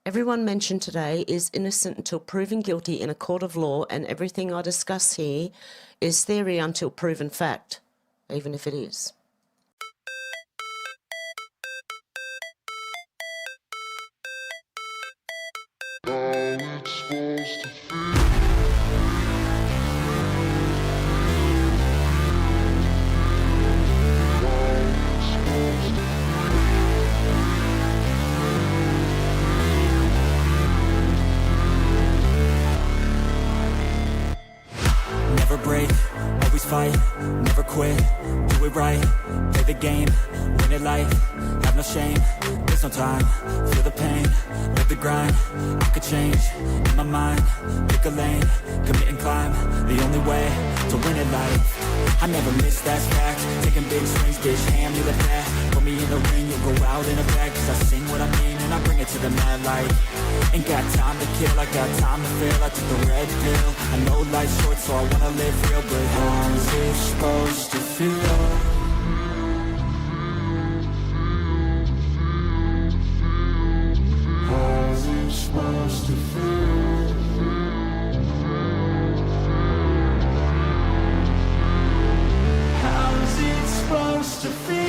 Everyone mentioned today is innocent until proven guilty in a court of law, and everything I discuss here is theory until proven fact, even if it is. Never break, always fight, never quit, do it right, play the game, win it life, have no shame, there's no time, feel the pain, live the grind, I could change, in my mind, pick a lane, commit and climb, the only way to win it life, I never miss, that's fact, taking big swings, bitch, hand me the bat, put me in the ring, you'll go out in a bag, cause I sing what I mean and I bring it to the mad light, ain't got time to kill, I got time to feel, I took the red pill, I know life's short so I wanna live real, but how's it supposed to feel? How's it supposed to feel? How's it supposed to feel?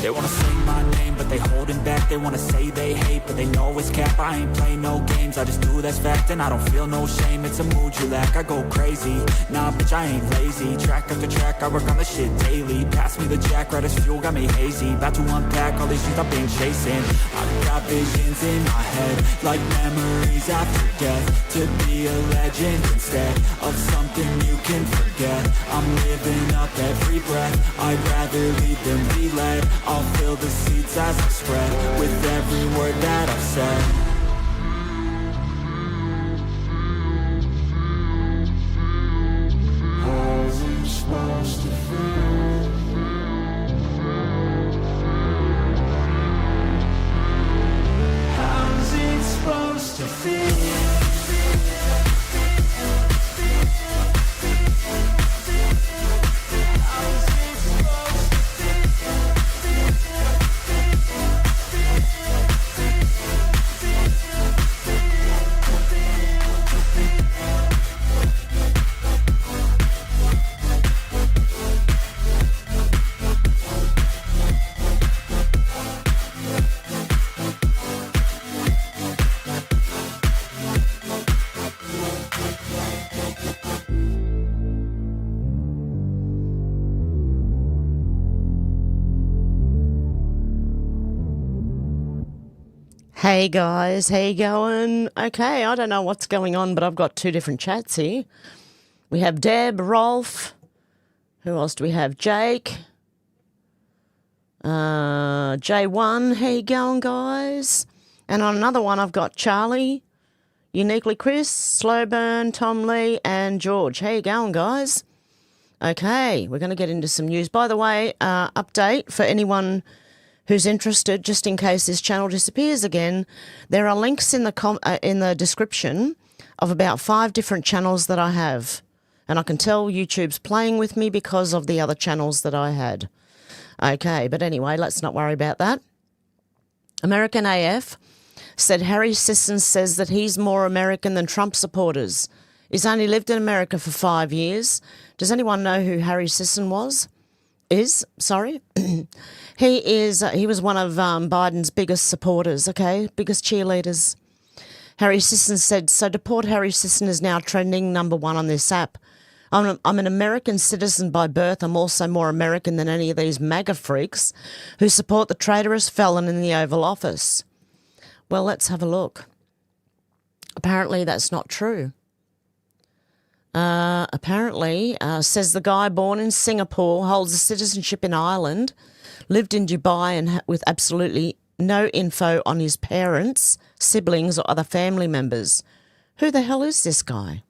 They wanna sing my name, but they holding back. They wanna say they hate, but they know it's cap. I ain't play no games, I just do that's fact. And I don't feel no shame, it's a mood you lack. I go crazy, nah bitch I ain't lazy. Track after track, I work on the shit daily. Pass me the jack, right as fuel, got me hazy. About to unpack all these things I've been chasing. I've got visions in my head, like memories after death. To be a legend instead of something you can forget. I'm living up every breath, I'd rather lead than be led. I'll fill the seats as I spread with every word that I've said. How's it supposed to feel? How's it supposed to feel? Hey guys, how you going? Okay, I don't know what's going on, but I've got two different chats here. We have Deb, Rolf. Who else do we have? Jake. J1, how you going, guys? And on another one, I've got Charlie, Uniquely Chris, Slowburn, Tom Lee, and George. How you going, guys? Okay, we're going to get into some news. By the way, update for anyone who's interested, just in case this channel disappears again, there are links in the description of about 5 different channels that I have. And I can tell YouTube's playing with me because of the other channels that I had. Okay, but anyway, let's not worry about that. American AF said Harry Sisson says that he's more American than Trump supporters. He's only lived in America for 5 years. Does anyone know who Harry Sisson was? He was one of Biden's biggest supporters, okay, biggest cheerleaders. Harry Sisson said, so deport Harry Sisson is now trending #1 on this app. I'm an American citizen by birth. I'm also more American than any of these MAGA freaks who support the traitorous felon in the Oval Office. Well, let's have a look. Apparently that's not true. Says the guy born in Singapore, holds a citizenship in Ireland, lived in Dubai and with absolutely no info on his parents, siblings or other family members. Who the hell is this guy?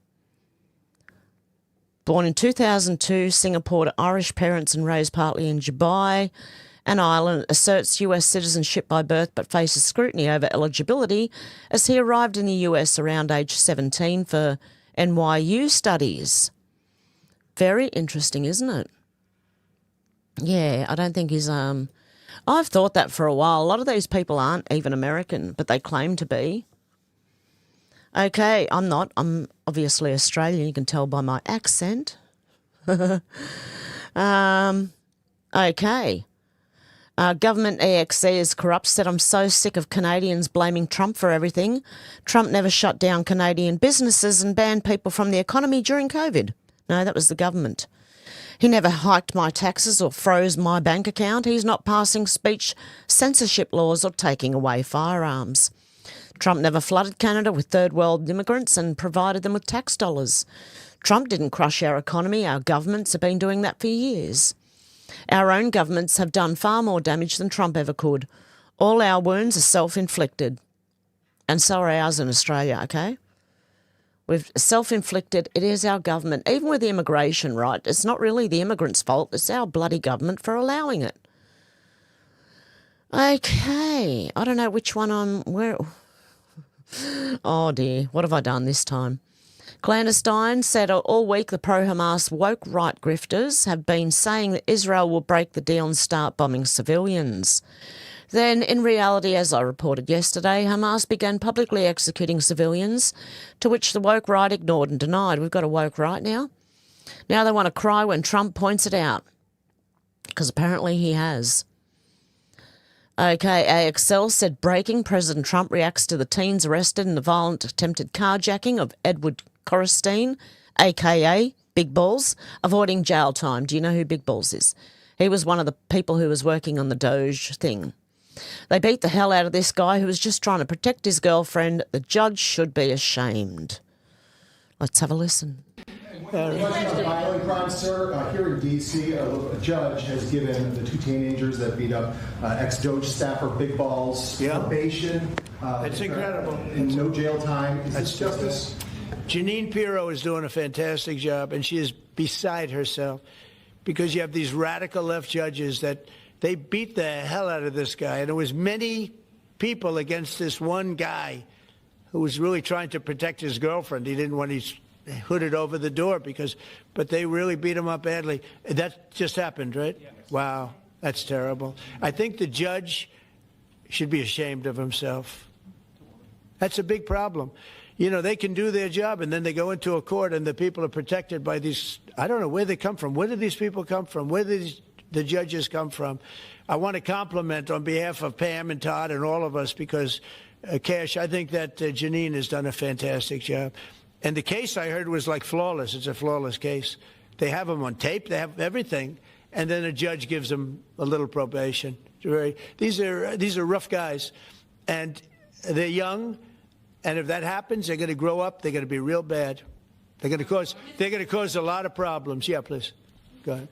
Born in 2002, Singapore to Irish parents and raised partly in Dubai, and Ireland asserts US citizenship by birth but faces scrutiny over eligibility as he arrived in the US around age 17 for NYU studies. Very interesting, isn't it? Yeah, I don't think he's... I've thought that for a while. A lot of these people aren't even American, but they claim to be. Okay, I'm not. I'm obviously Australian. You can tell by my accent. Okay. Government EXE is corrupt, said I'm so sick of Canadians blaming Trump for everything. Trump never shut down Canadian businesses and banned people from the economy during COVID. No, that was the government. He never hiked my taxes or froze my bank account. He's not passing speech censorship laws or taking away firearms. Trump never flooded Canada with third world immigrants and provided them with tax dollars. Trump didn't crush our economy. Our governments have been doing that for years. Our own governments have done far more damage than Trump ever could. All our wounds are self-inflicted. And so are ours in Australia, okay? We've self-inflicted. It is our government. Even with immigration, right? It's not really the immigrants' fault. It's our bloody government for allowing it. Okay. I don't know which one I'm... Where? Oh, dear. What have I done this time? Clandestine said all week the pro-Hamas woke right grifters have been saying that Israel will break the deal and start bombing civilians. Then, in reality, as I reported yesterday, Hamas began publicly executing civilians, to which the woke right ignored and denied. We've got a woke right now. Now they want to cry when Trump points it out, because apparently he has. Okay, AXL said breaking, President Trump reacts to the teens arrested in the violent attempted carjacking of Edward Corristine, a.k.a. Big Balls, avoiding jail time. Do you know who Big Balls is? He was one of the people who was working on the Doge thing. They beat the hell out of this guy who was just trying to protect his girlfriend. The judge should be ashamed. Let's have a listen. Violent crimes, sir. Here in D.C., a judge has given the two teenagers that beat up ex-Doge staffer Big Balls probation. That's incredible. And no jail time. Is this justice? Jeanine Pirro is doing a fantastic job, and she is beside herself because you have these radical left judges that they beat the hell out of this guy. And there was many people against this one guy who was really trying to protect his girlfriend. He didn't want his hooded over the door but they really beat him up badly. That just happened, right? Yes. Wow, that's terrible. I think the judge should be ashamed of himself. That's a big problem. You know, they can do their job, and then they go into a court, and the people are protected by these, I don't know where they come from. Where do these people come from? Where do the judges come from? I want to compliment on behalf of Pam and Todd and all of us because, Cash, I think that Jeanine has done a fantastic job. And the case I heard was like flawless. It's a flawless case. They have them on tape. They have everything. And then a judge gives them a little probation. These are rough guys. And they're young. And if that happens, they're going to grow up. They're going to be real bad. They're going to cause a lot of problems. Yeah, please. Go ahead.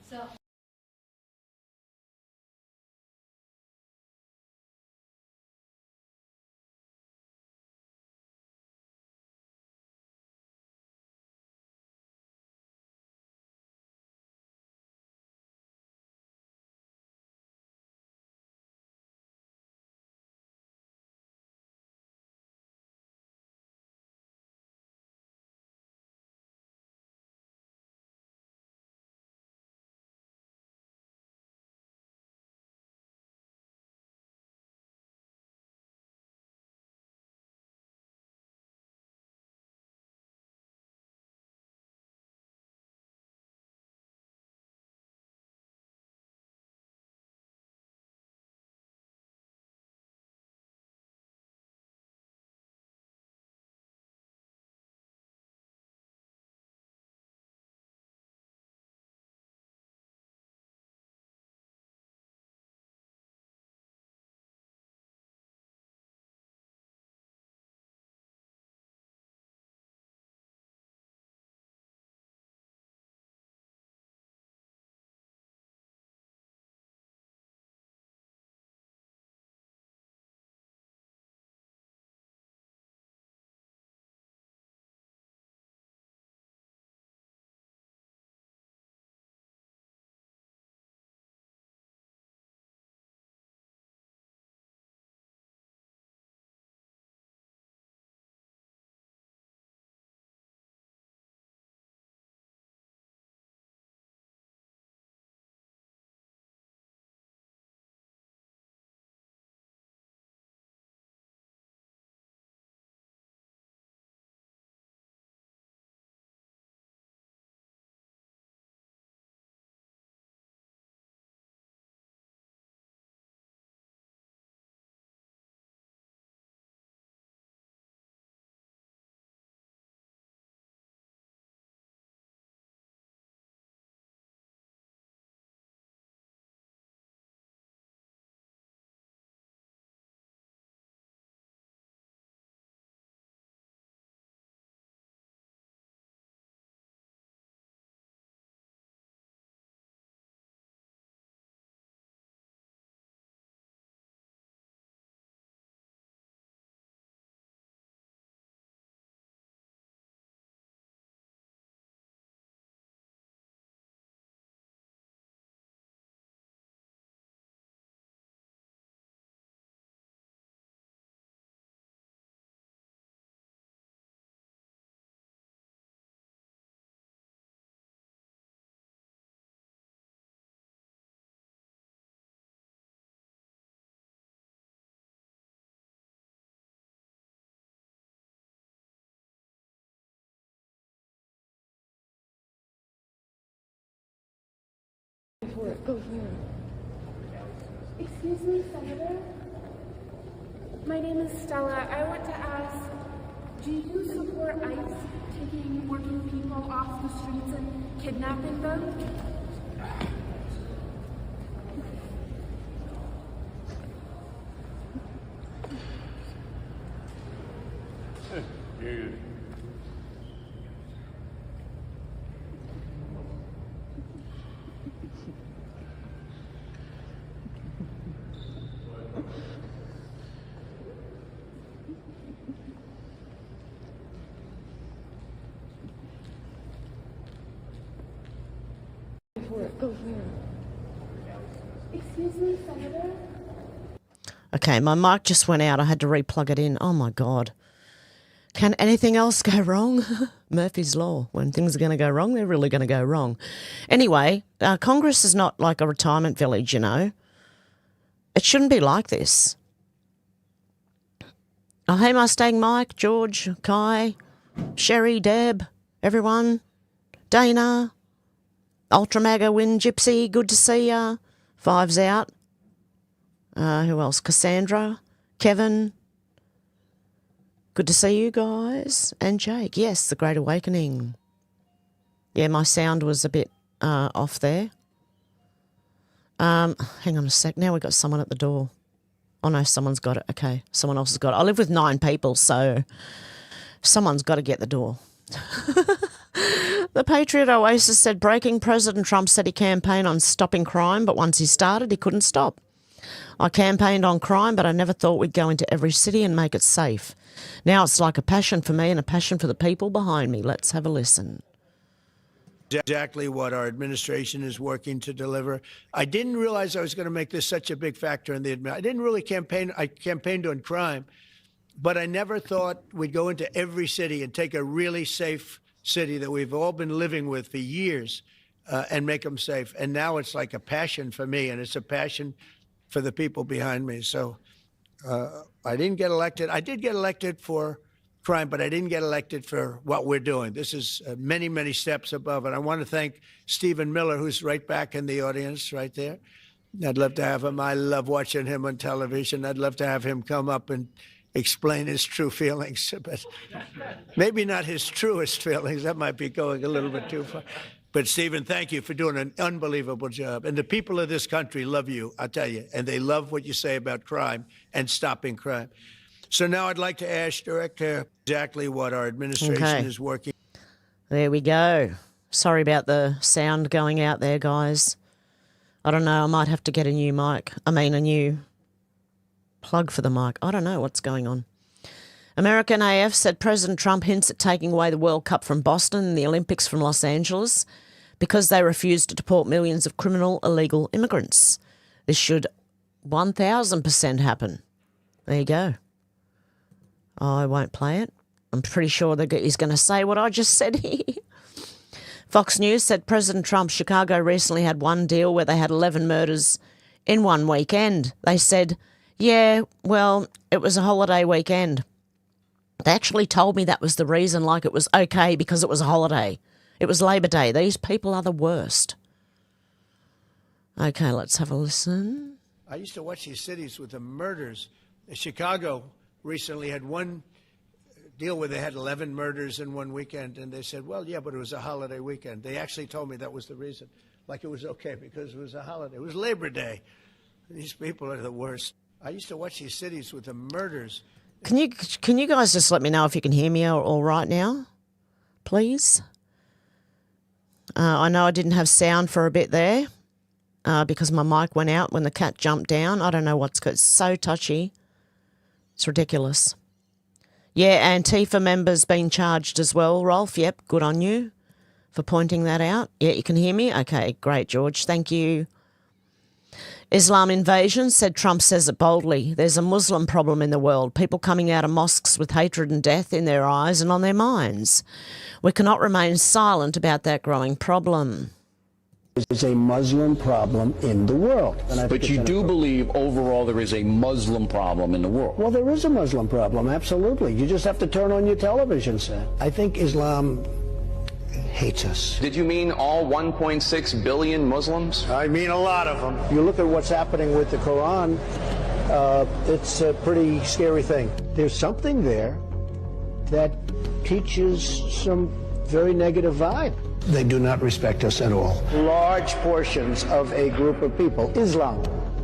Go for it. Excuse me, Senator? My name is Stella. I want to ask, do you support ICE taking working people off the streets and kidnapping them? Go for it. Excuse me, Senator? Okay, my mic just went out. I had to re-plug it in. Oh, my God. Can anything else go wrong? Murphy's Law. When things are going to go wrong, they're really going to go wrong. Anyway, Congress is not like a retirement village, you know. It shouldn't be like this. Oh, hey, Mustang Mike, George, Kai, Sherry, Deb, everyone, Dana, Ultramaga, Win, Gypsy, good to see ya. Five's out. Who else? Cassandra, Kevin. Good to see you guys. And Jake. Yes, The Great Awakening. Yeah, my sound was a bit off there. Hang on a sec. Now we've got someone at the door. Oh, no, someone's got it. Okay, someone else has got it. I live with 9 people, so someone's got to get the door. The Patriot Oasis said, breaking President Trump said he campaigned on stopping crime, but once he started, he couldn't stop. I campaigned on crime, but I never thought we'd go into every city and make it safe. Now it's like a passion for me and a passion for the people behind me. Let's have a listen. Exactly what our administration is working to deliver. I didn't realize I was going to make this such a big factor in the administration. I didn't really campaign. I campaigned on crime, but I never thought we'd go into every city and take a really safe city that we've all been living with for years and make them safe. And now it's like a passion for me, and it's a passion for the people behind me. So I didn't get elected. I did get elected for crime, but I didn't get elected for what we're doing. This is many, many steps above. And I want to thank Stephen Miller, who's right back in the audience right there. I'd love to have him. I love watching him on television. I'd love to have him come up and explain his true feelings, but maybe not his truest feelings. That might be going a little bit too far. But Stephen, thank you for doing an unbelievable job. And the people of this country love you, I'll tell you, and they love what you say about crime and stopping crime. So now I'd like to ask Director exactly what our administration is working. There we go. Sorry about the sound going out there, guys. I don't know. I might have to get a new mic. I mean, a new plug for the mic. I don't know what's going on. American AF said President Trump hints at taking away the World Cup from Boston and the Olympics from Los Angeles because they refused to deport millions of criminal illegal immigrants. This should 1,000% happen. There you go. I won't play it. I'm pretty sure that he's going to say what I just said here. Fox News said President Trump's Chicago recently had one deal where they had 11 murders in one weekend. They said, yeah, well, it was a holiday weekend. They actually told me that was the reason, like it was okay because it was a holiday. It was Labor Day. These people are the worst. Okay, let's have a listen. I used to watch these cities with the murders. Chicago recently had one deal where they had 11 murders in one weekend, and they said, well, yeah, but it was a holiday weekend. They actually told me that was the reason, like it was okay because it was a holiday. It was Labor Day. These people are the worst. I used to watch these cities with the murders. Can you guys just let me know if you can hear me all right now, please? I know I didn't have sound for a bit there because my mic went out when the cat jumped down. I don't know it's so touchy. It's ridiculous. Yeah, Antifa members being charged as well, Rolf. Yep, good on you for pointing that out. Yeah, you can hear me? Okay, great, George. Thank you. Islam invasion, said Trump says it boldly. There's a Muslim problem in the world, people coming out of mosques with hatred and death in their eyes and on their minds. We cannot remain silent about that growing problem. There's a Muslim problem in the world. But you do believe overall there is a Muslim problem in the world? Well, there is a Muslim problem, absolutely. You just have to turn on your television set. I think Islam hates us. Did you mean all 1.6 billion Muslims? I mean a lot of them. You look at what's happening with the Quran, it's a pretty scary thing. There's something there that teaches some very negative vibe. They do not respect us at all. Large portions of a group of people, Islam,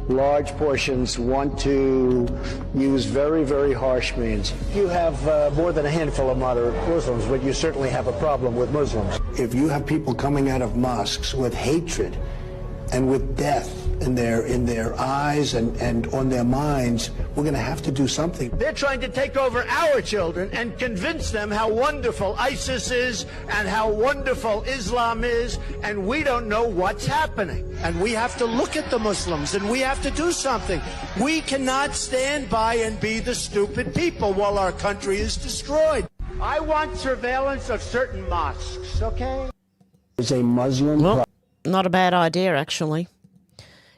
large portions want to use very, very harsh means. You have more than a handful of moderate Muslims, but you certainly have a problem with Muslims. If you have people coming out of mosques with hatred and with death in their eyes and on their minds, we're going to have to do something. They're trying to take over our children and convince them how wonderful ISIS is and how wonderful Islam is, and we don't know what's happening. And we have to look at the Muslims, and we have to do something. We cannot stand by and be the stupid people while our country is destroyed. I want surveillance of certain mosques, okay? There's a Muslim Well, not a bad idea, actually.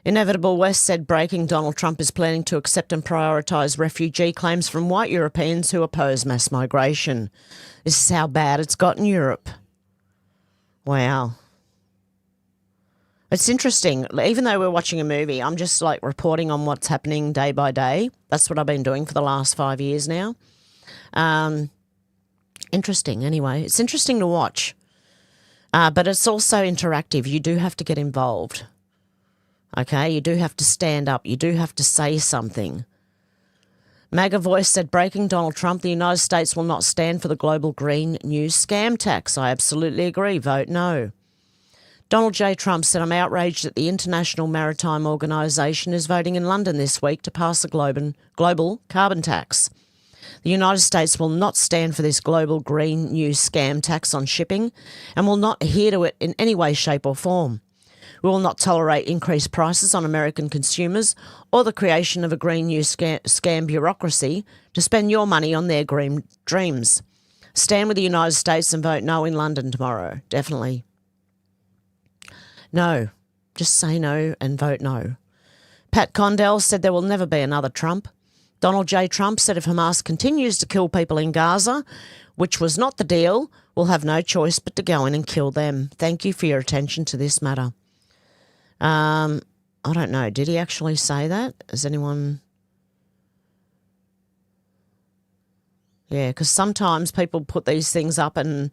Inevitable West said breaking Donald Trump is planning to accept and prioritise refugee claims from white Europeans who oppose mass migration. This is how bad it's got in Europe. Wow. It's interesting. Even though we're watching a movie, I'm just like reporting on what's happening day by day. That's what I've been doing for the last 5 years now. Interesting, anyway. It's interesting to watch. But it's also interactive. You do have to get involved. Okay, you do have to stand up. You do have to say something. MAGA Voice said, breaking Donald Trump, the United States will not stand for the global green news scam tax. I absolutely agree. Vote no. Donald J. Trump said, I'm outraged that the International Maritime Organization is voting in London this week to pass a global carbon tax. The United States will not stand for this global green news scam tax on shipping and will not adhere to it in any way, shape or form. We will not tolerate increased prices on American consumers or the creation of a green news scam bureaucracy to spend your money on their green dreams. Stand with the United States and vote no in London tomorrow. Definitely. No. Just say no and vote no. Pat Condell said there will never be another Trump. Donald J. Trump said if Hamas continues to kill people in Gaza, which was not the deal, we'll have no choice but to go in and kill them. Thank you for your attention to this matter. I don't know. Did he actually say that? Has anyone... Yeah, because sometimes people put these things up and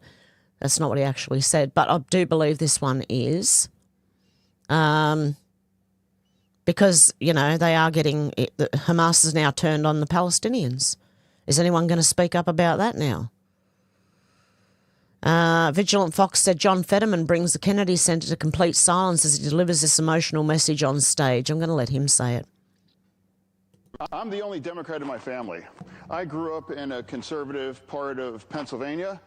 that's not what he actually said. But I do believe this one is. Because, you know, they are getting... Hamas has now turned on the Palestinians. Is anyone going to speak up about that now? Vigilant Fox said John Fetterman brings the Kennedy Center to complete silence as he delivers this emotional message on stage. I'm going to let him say it. I'm the only Democrat in my family. I grew up in a conservative part of Pennsylvania,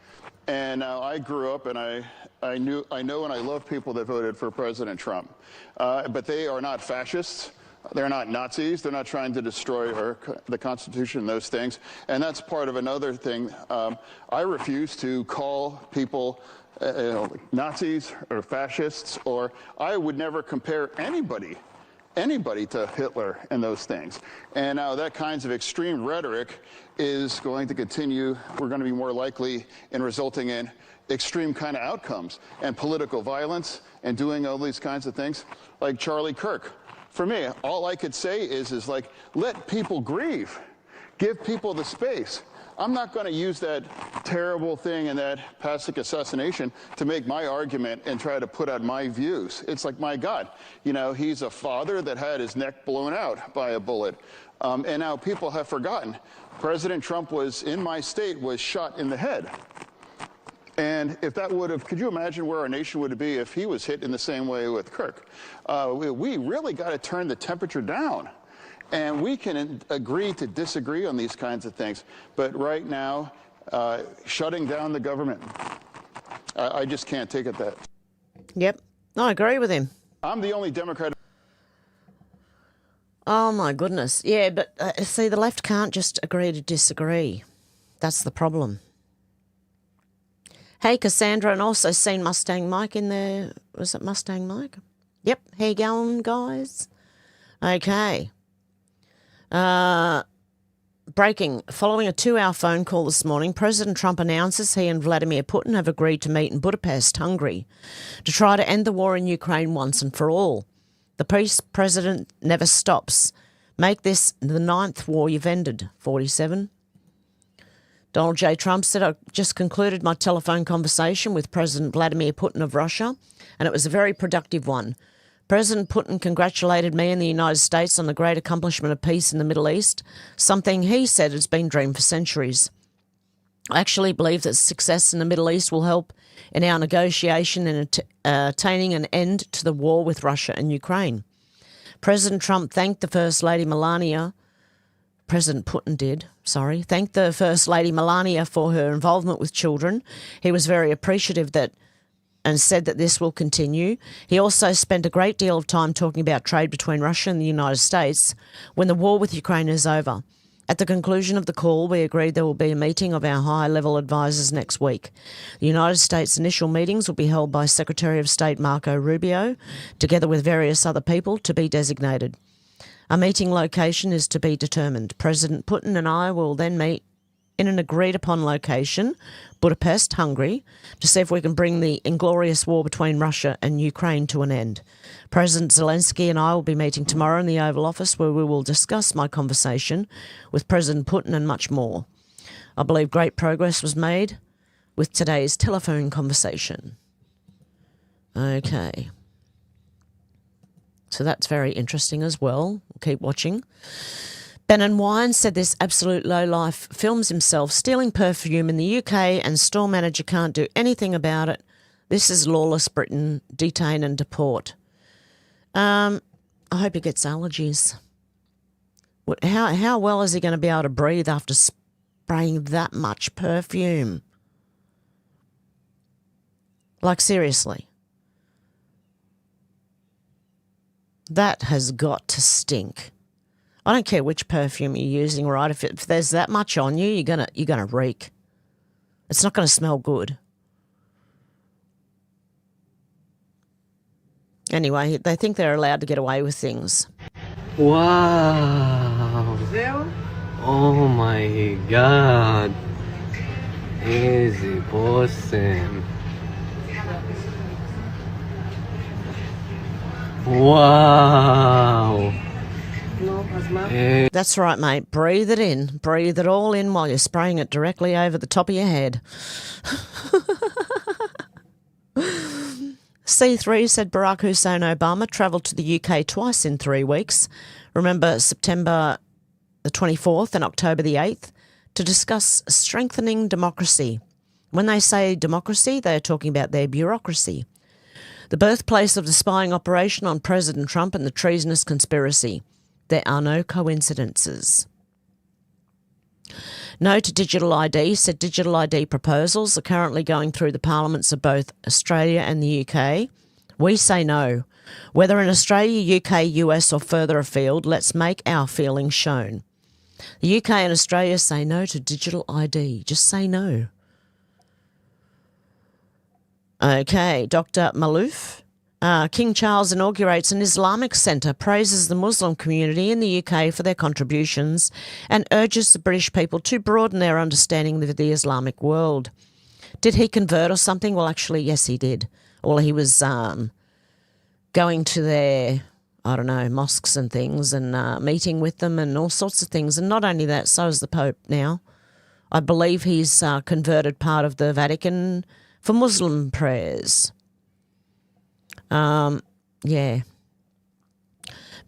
and I grew up and I know and I love people that voted for President Trump. But they are not fascists. They're not Nazis. They're not trying to destroy the Constitution and those things. And that's part of another thing. I refuse to call people Nazis or fascists, or I would never compare anybody to Hitler and those things. And now that kinds of extreme rhetoric is going to continue. We're going to be more likely in resulting in extreme kind of outcomes and political violence and doing all these kinds of things like Charlie Kirk. For me, all I could say is like, let people grieve. Give people the space. I'm not going to use that terrible thing and that Pasek assassination to make my argument and try to put out my views. It's like, my God, you know, he's a father that had his neck blown out by a bullet. And now people have forgotten. President Trump was in my state, was shot in the head. And if that would have, could you imagine where our nation would be if he was hit in the same way with Kirk? We really got to turn the temperature down. And we can agree to disagree on these kinds of things. But right now, shutting down the government, I just can't take it that. Yep, I agree with him. I'm the only Democrat. Oh, my goodness. Yeah, but see, the left can't just agree to disagree. That's the problem. Hey, Cassandra, and also seen Mustang Mike in there. Was it Mustang Mike? Yep. How you going, guys? Okay. Breaking. Following a 2-hour phone call this morning, President Trump announces he and Vladimir Putin have agreed to meet in Budapest, Hungary, to try to end the war in Ukraine once and for all. The president never stops. Make this the 9th war you've ended. 47. Donald J. Trump said, I just concluded my telephone conversation with President Vladimir Putin of Russia, and it was a very productive one. President Putin congratulated me and the United States on the great accomplishment of peace in the Middle East, something he said has been dreamed for centuries. I actually believe that success in the Middle East will help in our negotiation in attaining an end to the war with Russia and Ukraine. President Trump thanked the First Lady Melania. President Putin did, thanked the First Lady Melania for her involvement with children. He was very appreciative and said that this will continue. He also spent a great deal of time talking about trade between Russia and the United States when the war with Ukraine is over. At the conclusion of the call, we agreed there will be a meeting of our high-level advisors next week. The United States' initial meetings will be held by Secretary of State Marco Rubio, together with various other people to be designated. A meeting location is to be determined. President Putin and I will then meet in an agreed-upon location, Budapest, Hungary, to see if we can bring the inglorious war between Russia and Ukraine to an end. President Zelensky and I will be meeting tomorrow in the Oval Office, where we will discuss my conversation with President Putin and much more. I believe great progress was made with today's telephone conversation. Okay. So that's very interesting as well. We'll keep watching. Ben Wine said this absolute lowlife films himself stealing perfume in the UK and store manager can't do anything about it. This is lawless Britain. Detain and deport. I hope he gets allergies. How well is he going to be able to breathe after spraying that much perfume? Like, seriously. That has got to stink. I don't care which perfume you're using, right? If there's that much on you, you're gonna reek. It's not gonna smell good. Anyway, they think they're allowed to get away with things. Wow. Oh my God. Easy bossing. Wow. That's right, mate. Breathe it in. Breathe it all in while you're spraying it directly over the top of your head. C3 said Barack Hussein Obama travelled to the UK twice in 3 weeks. Remember September the 24th and October the 8th to discuss strengthening democracy. When they say democracy, they are talking about their bureaucracy. The birthplace of the spying operation on President Trump and the treasonous conspiracy. There are no coincidences. No to digital ID, said digital ID proposals are currently going through the parliaments of both Australia and the UK. We say no. Whether in Australia, UK, US or further afield, let's make our feelings shown. The UK and Australia say no to digital ID. Just say no. Okay, Dr. Malouf. King Charles inaugurates an Islamic centre, praises the Muslim community in the UK for their contributions and urges the British people to broaden their understanding of the Islamic world. Did he convert or something? Well, actually, yes, he did. Well, he was going to their, mosques and things and meeting with them and all sorts of things. And not only that, so is the Pope now. I believe he's converted part of the Vatican for Muslim prayers. Yeah.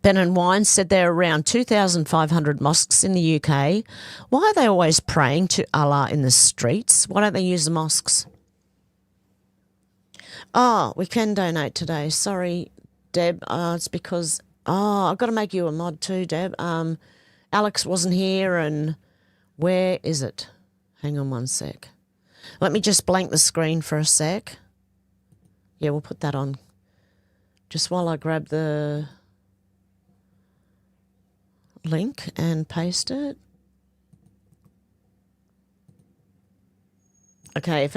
Ben Wine said there are around 2,500 mosques in the UK. Why are they always praying to Allah in the streets? Why don't they use the mosques? Oh, we can donate today. Sorry, Deb. It's because, I've got to make you a mod too, Deb. Alex wasn't here and where is it? Hang on one sec. Let me just blank the screen for a sec. Yeah, we'll put that on. Just while I grab the link and paste it. Okay, if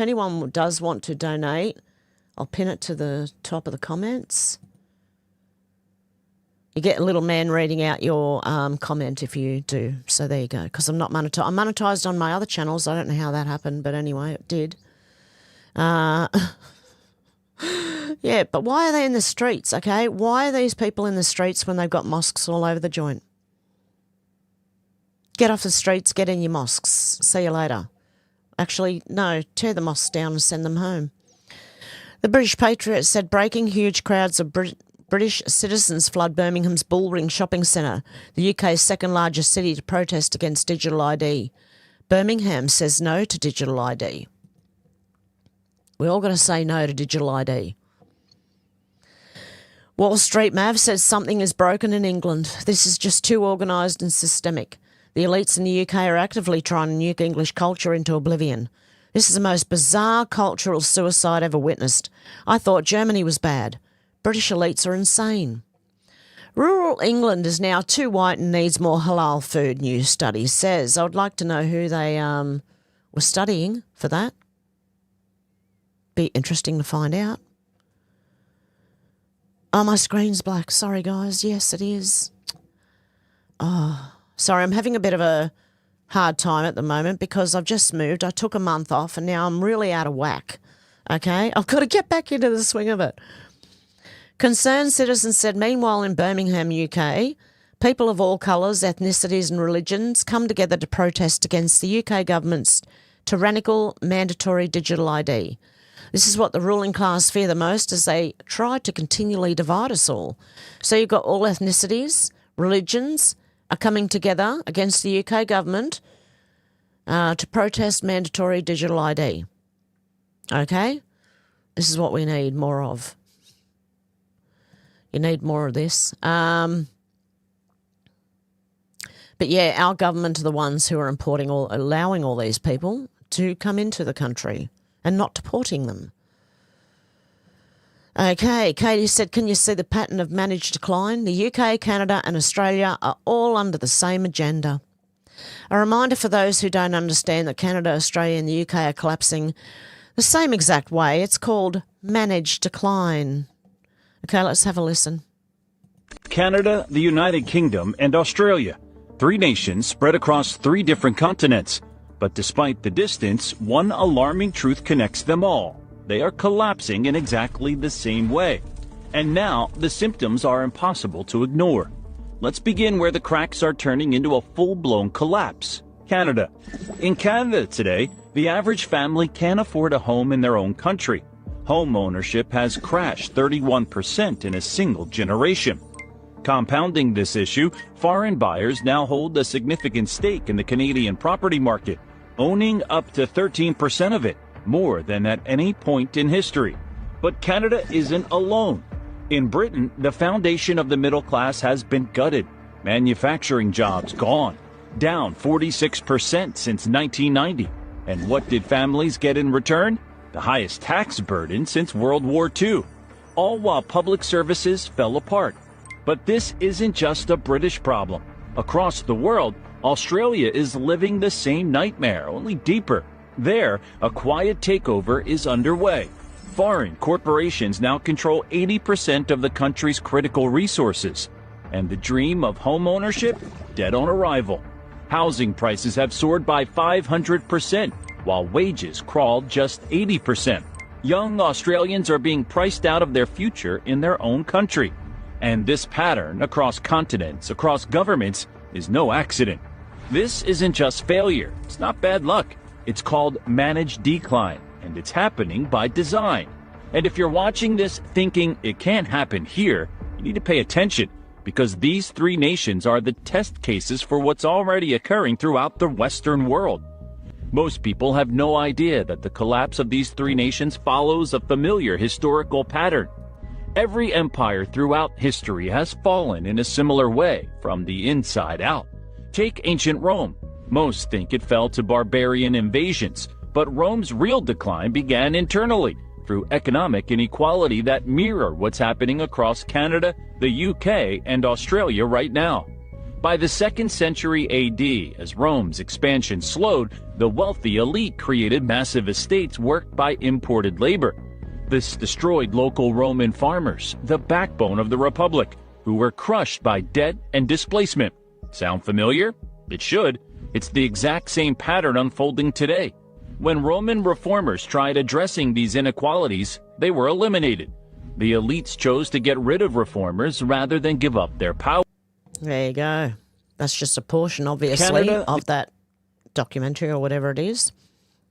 anyone does want to donate, I'll pin it to the top of the comments. You get a little man reading out your comment if you do. So there you go. Because I'm not monetized. I'm monetized on my other channels. I don't know how that happened, but anyway, it did. Yeah, but why are they in the streets, okay? Why are these people in the streets when they've got mosques all over the joint? Get off the streets, get in your mosques. See you later. Actually, no, tear the mosques down and send them home. The British Patriot said breaking huge crowds of British citizens flood Birmingham's Bullring shopping centre, the UK's second largest city, to protest against digital ID. Birmingham says no to digital ID. We all got to say no to digital ID. Wall Street Mav says something is broken in England. This is just too organised and systemic. The elites in the UK are actively trying to nuke English culture into oblivion. This is the most bizarre cultural suicide ever witnessed. I thought Germany was bad. British elites are insane. Rural England is now too white and needs more halal food, new study says. I would like to know who they were studying for that. Be interesting to find out. Oh, my screen's black. Sorry, guys. Yes, it is. Oh, sorry. I'm having a bit of a hard time at the moment because I've just moved. I took a month off and now I'm really out of whack. Okay? I've got to get back into the swing of it. Concerned citizens said, meanwhile in Birmingham, UK, people of all colours, ethnicities and religions come together to protest against the UK government's tyrannical mandatory digital ID. This is what the ruling class fear the most as they try to continually divide us all. So you've got all ethnicities, religions are coming together against the UK government to protest mandatory digital ID. Okay? This is what we need more of. You need more of this. But yeah, our government are the ones who are allowing all these people to come into the country and not deporting them. Okay, Katie said, can you see the pattern of managed decline? The UK, Canada and Australia are all under the same agenda. A reminder for those who don't understand that Canada, Australia and the UK are collapsing the same exact way. It's called managed decline. Okay, let's have a listen. Canada, the United Kingdom, and Australia. 3 nations spread across 3 different continents. But despite the distance, one alarming truth connects them all. They are collapsing in exactly the same way. And now, the symptoms are impossible to ignore. Let's begin where the cracks are turning into a full-blown collapse. Canada. In Canada today, the average family can't afford a home in their own country. Home ownership has crashed 31% in a single generation. Compounding this issue, foreign buyers now hold a significant stake in the Canadian property market, owning up to 13% of it, more than at any point in history. But Canada isn't alone. In Britain, the foundation of the middle class has been gutted. Manufacturing jobs gone, down 46% since 1990. And what did families get in return? The highest tax burden since World War II, all while public services fell apart. But this isn't just a British problem. Across the world, Australia is living the same nightmare, only deeper. There, a quiet takeover is underway. Foreign corporations now control 80% of the country's critical resources. And the dream of home ownership? Dead on arrival. Housing prices have soared by 500%, while wages crawled just 80%. Young Australians are being priced out of their future in their own country. And this pattern across continents, across governments, is no accident. This isn't just failure. It's not bad luck. It's called managed decline, and it's happening by design. And if you're watching this thinking it can't happen here, you need to pay attention, because these 3 nations are the test cases for what's already occurring throughout the Western world. Most people have no idea that the collapse of these 3 nations follows a familiar historical pattern. Every empire throughout history has fallen in a similar way, from the inside out. Take ancient Rome. Most think it fell to barbarian invasions, but Rome's real decline began internally, through economic inequality that mirror what's happening across Canada, the UK, and Australia right now. By the 2nd century AD, as Rome's expansion slowed, the wealthy elite created massive estates worked by imported labor. This destroyed local Roman farmers, the backbone of the Republic. who were crushed by debt and displacement. Sound familiar? It should. It's the exact same pattern unfolding today. When Roman reformers tried addressing these inequalities, they were eliminated. The elites chose to get rid of reformers rather than give up their power. There you go. That's just a portion, obviously, of that documentary or whatever it is.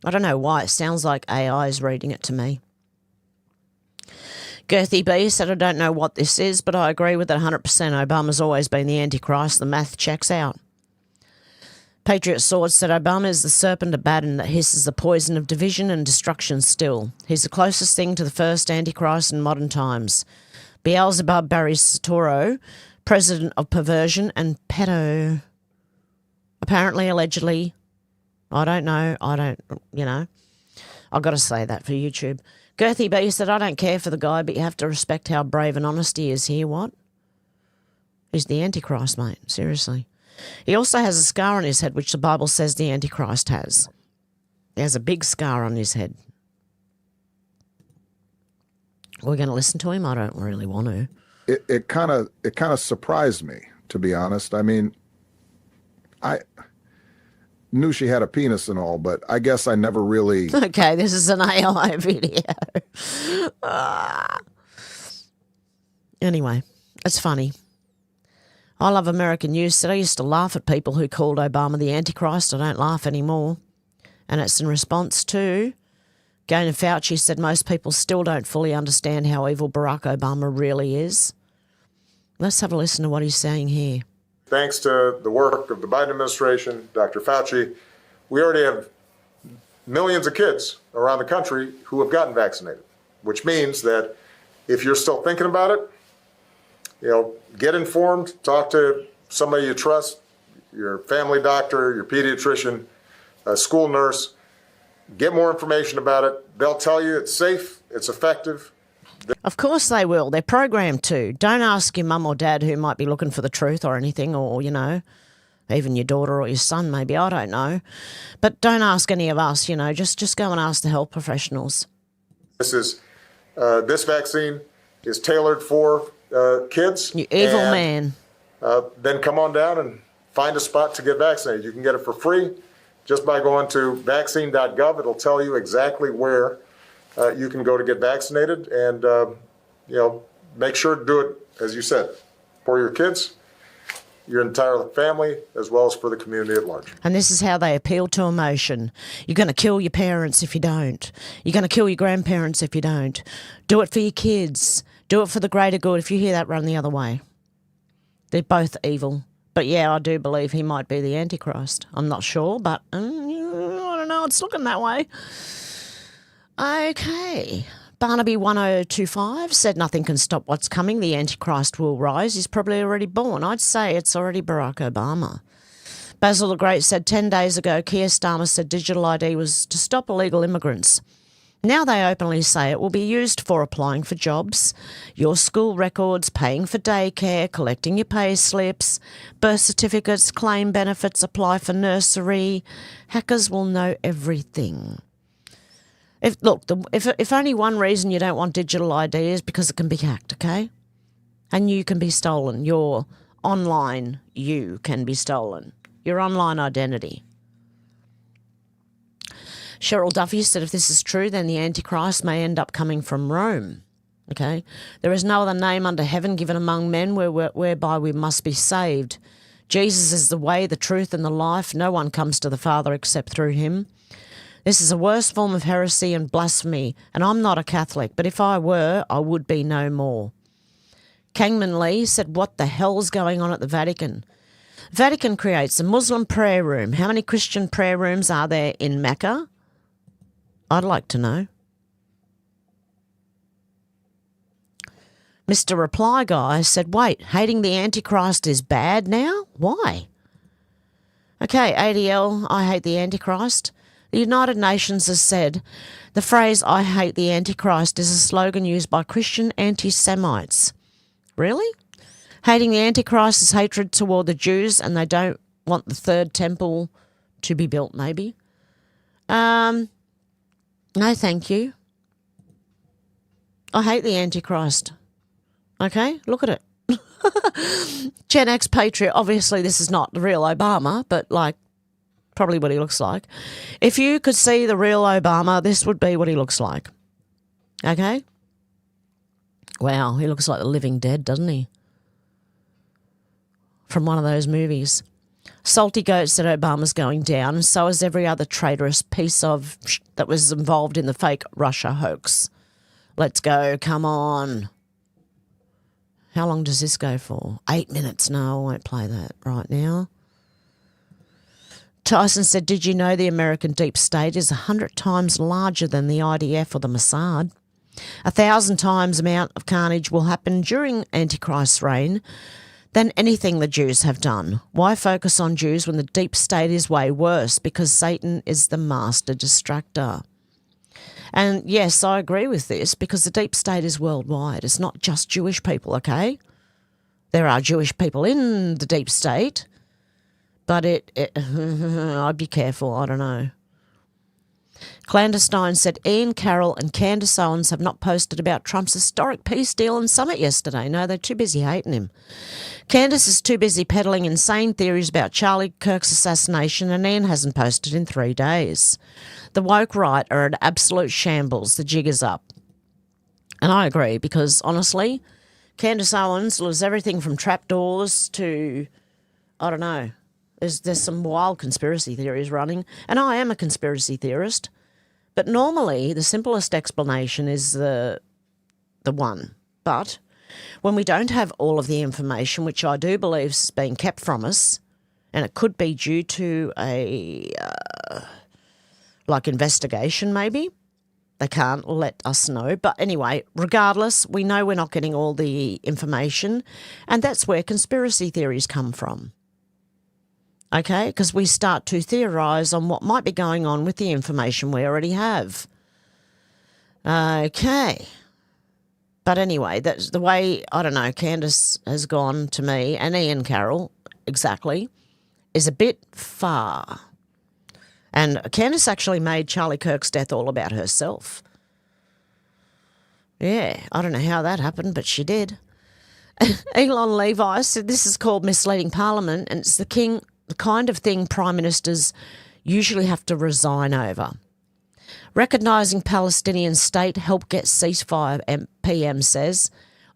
I don't know why. It sounds like AI is reading it to me. Girthy B said, I don't know what this is, but I agree with it 100%. Obama's always been the Antichrist. The math checks out. Patriot Sword said, Obama is the serpent of Abaddon that hisses the poison of division and destruction still. He's the closest thing to the first Antichrist in modern times. Beelzebub buries Satoro, president of perversion and pedo. Apparently, allegedly. I don't know. I've got to say that for YouTube. Girthy B said, I don't care for the guy, but you have to respect how brave and honest he is here. What? He's the Antichrist, mate. Seriously. He also has a scar on his head, which the Bible says the Antichrist has. He has a big scar on his head. We're going to listen to him? I don't really want to. It kind of surprised me, to be honest. I mean, I knew she had a penis and all, but I guess I never really... Okay, this is an AI video. Anyway, it's funny. I Love American News said, I used to laugh at people who called Obama the Antichrist. I don't laugh anymore. And it's in response to... Gaynor Fauci said most people still don't fully understand how evil Barack Obama really is. Let's have a listen to what he's saying here. Thanks to the work of the Biden administration, Dr. Fauci, we already have millions of kids around the country who have gotten vaccinated, which means that if you're still thinking about it, get informed, talk to somebody you trust, your family doctor, your pediatrician, a school nurse, get more information about it. They'll tell you it's safe, it's effective. Of course they will. They're programmed to. Don't ask your mum or dad who might be looking for the truth or anything, or, even your daughter or your son maybe, I don't know. But don't ask any of us, just go and ask the health professionals. This vaccine is tailored for kids. You evil man. Then come on down and find a spot to get vaccinated. You can get it for free just by going to vaccine.gov. It'll tell you exactly where you can go to get vaccinated, and make sure to do it, as you said, for your kids, your entire family, as well as for the community at large. And this is how they appeal to emotion. You're going to kill your parents if you don't. You're going to kill your grandparents if you don't. Do it for your kids. Do it for the greater good. If you hear that, run the other way. They're both evil. But yeah, I do believe he might be the Antichrist. I'm not sure, but I don't know. It's looking that way. Okay. Barnaby 1025 said nothing can stop what's coming. The Antichrist will rise. He's probably already born. I'd say it's already Barack Obama. Basil the Great said 10 days ago, Keir Starmer said digital ID was to stop illegal immigrants. Now they openly say it will be used for applying for jobs, your school records, paying for daycare, collecting your pay slips, birth certificates, claim benefits, apply for nursery. Hackers will know everything. If only one reason you don't want digital ID is because it can be hacked, okay? And you can be stolen. Your online you can be stolen. Your online identity. Cheryl Duffy said if this is true, then the Antichrist may end up coming from Rome. Okay? There is no other name under heaven given among men whereby we must be saved. Jesus is the way, the truth, and the life. No one comes to the Father except through him. This is a worse form of heresy and blasphemy, and I'm not a Catholic, but if I were, I would be no more. Kangman Lee said, what the hell's going on at the Vatican? Vatican creates a Muslim prayer room. How many Christian prayer rooms are there in Mecca? I'd like to know. Mr. Reply Guy said, wait, hating the Antichrist is bad now? Why? Okay, ADL, I hate the Antichrist. The United Nations has said the phrase I hate the Antichrist is a slogan used by Christian anti-Semites. Really? Hating the Antichrist is hatred toward the Jews and they don't want the third temple to be built, maybe? No, thank you. I hate the Antichrist. Okay, look at it. Gen X Patriot, obviously this is not the real Obama, but like probably what he looks like. If you could see the real Obama, this would be what he looks like. Okay? Wow, he looks like the living dead, doesn't he? From one of those movies. Salty Goat said Obama's going down, and so is every other traitorous piece of that was involved in the fake Russia hoax. Let's go, come on. How long does this go for? 8 minutes. No, I won't play that right now. Tyson said, did you know the American deep state is 100 times larger than the IDF or the Mossad? 1,000 times amount of carnage will happen during Antichrist's reign than anything the Jews have done. Why focus on Jews when the deep state is way worse? Because Satan is the master distractor. And yes, I agree with this because the deep state is worldwide. It's not just Jewish people, okay? There are Jewish people in the deep state, but I'd be careful, I don't know. Clandestine said Ian Carroll and Candace Owens have not posted about Trump's historic peace deal and summit yesterday. No, they're too busy hating him. Candace is too busy peddling insane theories about Charlie Kirk's assassination, and Ian hasn't posted in 3 days. The woke right are an absolute shambles. The jig is up. And I agree because, honestly, Candace Owens was everything from trapdoors to, I don't know, there's some wild conspiracy theories running. And I am a conspiracy theorist. But normally the simplest explanation is the one. But when we don't have all of the information, which I do believe is being kept from us, and it could be due to a, investigation maybe, they can't let us know. But anyway, regardless, we know we're not getting all the information, and that's where conspiracy theories come from. Okay, because we start to theorise on what might be going on with the information we already have. Okay. But anyway, that's the way, I don't know, Candace has gone to me, and Ian Carroll, exactly, is a bit far. And Candace actually made Charlie Kirk's death all about herself. Yeah, I don't know how that happened, but she did. Elon Levi said this is called misleading Parliament, and it's the kind of thing Prime Ministers usually have to resign over. Recognising Palestinian state helped get ceasefire, PM says.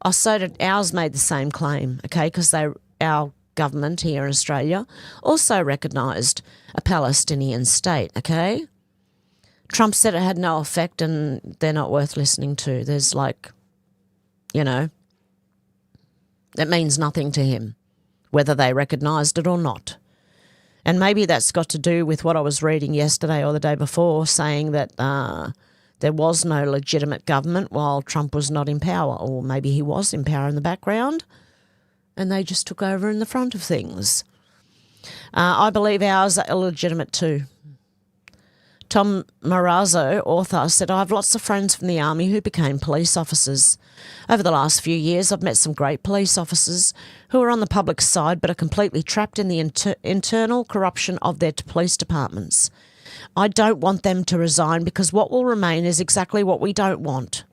Oh, so did ours made the same claim, okay, because our government here in Australia also recognised a Palestinian state, okay? Trump said it had no effect and they're not worth listening to. There's it means nothing to him, whether they recognised it or not. And maybe that's got to do with what I was reading yesterday or the day before, saying that there was no legitimate government while Trump was not in power, or maybe he was in power in the background and they just took over in the front of things. I believe ours are illegitimate too. Tom Marazzo, author, said, I have lots of friends from the army who became police officers. Over the last few years, I've met some great police officers who are on the public side but are completely trapped in the internal corruption of their police departments. I don't want them to resign because what will remain is exactly what we don't want.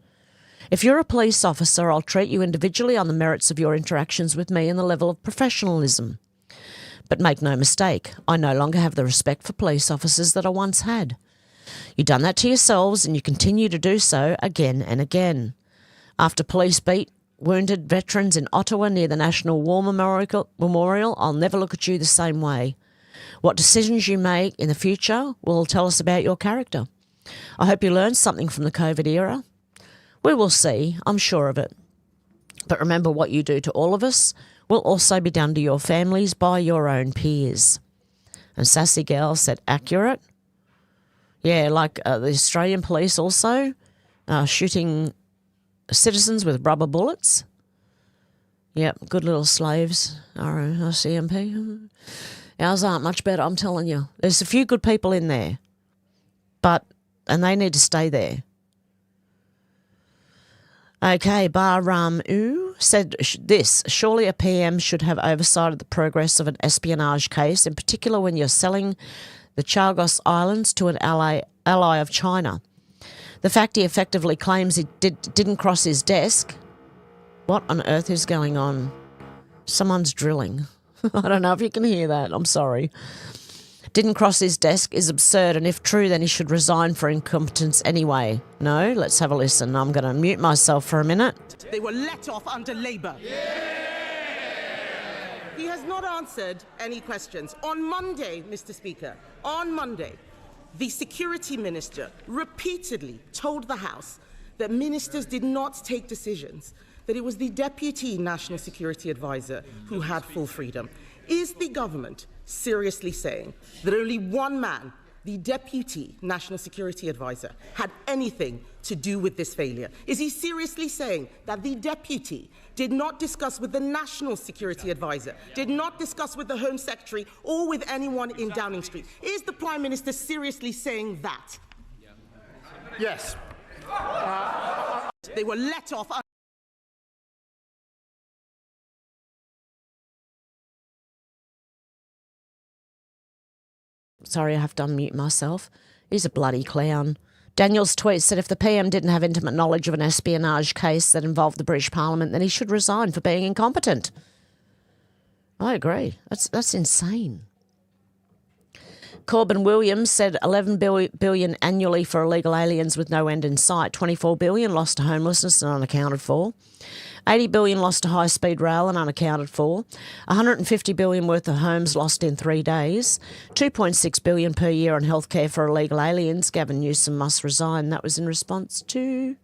If you're a police officer, I'll treat you individually on the merits of your interactions with me and the level of professionalism. But make no mistake, I no longer have the respect for police officers that I once had. You've done that to yourselves and you continue to do so again and again. After police beat wounded veterans in Ottawa near the National War Memorial, I'll never look at you the same way. What decisions you make in the future will tell us about your character. I hope you learned something from the COVID era. We will see, I'm sure of it. But remember, what you do to all of us will also be done to your families by your own peers. And Sassy Gal said, accurate. Yeah, like the Australian police also shooting citizens with rubber bullets. Yep, good little slaves, RCMP. Ours aren't much better, I'm telling you. There's a few good people in there, and they need to stay there. Okay, Bahram U said this, surely a PM should have oversight of the progress of an espionage case, in particular when you're selling the Chagos Islands to an ally of China. The fact he effectively claims it didn't cross his desk. What on earth is going on? Someone's drilling. I don't know if you can hear that. I'm sorry. Didn't cross his desk is absurd, and if true, then he should resign for incompetence anyway. No? Let's have a listen. I'm going to mute myself for a minute. They were let off under Labour. Yeah! He has not answered any questions. On Monday, Mr. Speaker, on Monday, the Security Minister repeatedly told the House that ministers did not take decisions, that it was the Deputy National Security Advisor who had full freedom. Is the government seriously saying that only one man, the Deputy National Security Advisor, had anything to do with this failure? Is he seriously saying that the Deputy did not discuss with the National Security Advisor, did not discuss with the Home Secretary or with anyone in Downing Street? Is the Prime Minister seriously saying that? Yes. They were let off. Sorry, I have to unmute myself. He's a bloody clown. Daniel's tweet said if the PM didn't have intimate knowledge of an espionage case that involved the British Parliament, then he should resign for being incompetent. I agree. That's insane. Corbyn Williams said 11 billion annually for illegal aliens with no end in sight. 24 billion lost to homelessness and unaccounted for. 80 billion lost to high-speed rail and unaccounted for. 150 billion worth of homes lost in 3 days. 2.6 billion per year on healthcare for illegal aliens. Gavin Newsom must resign. That was in response to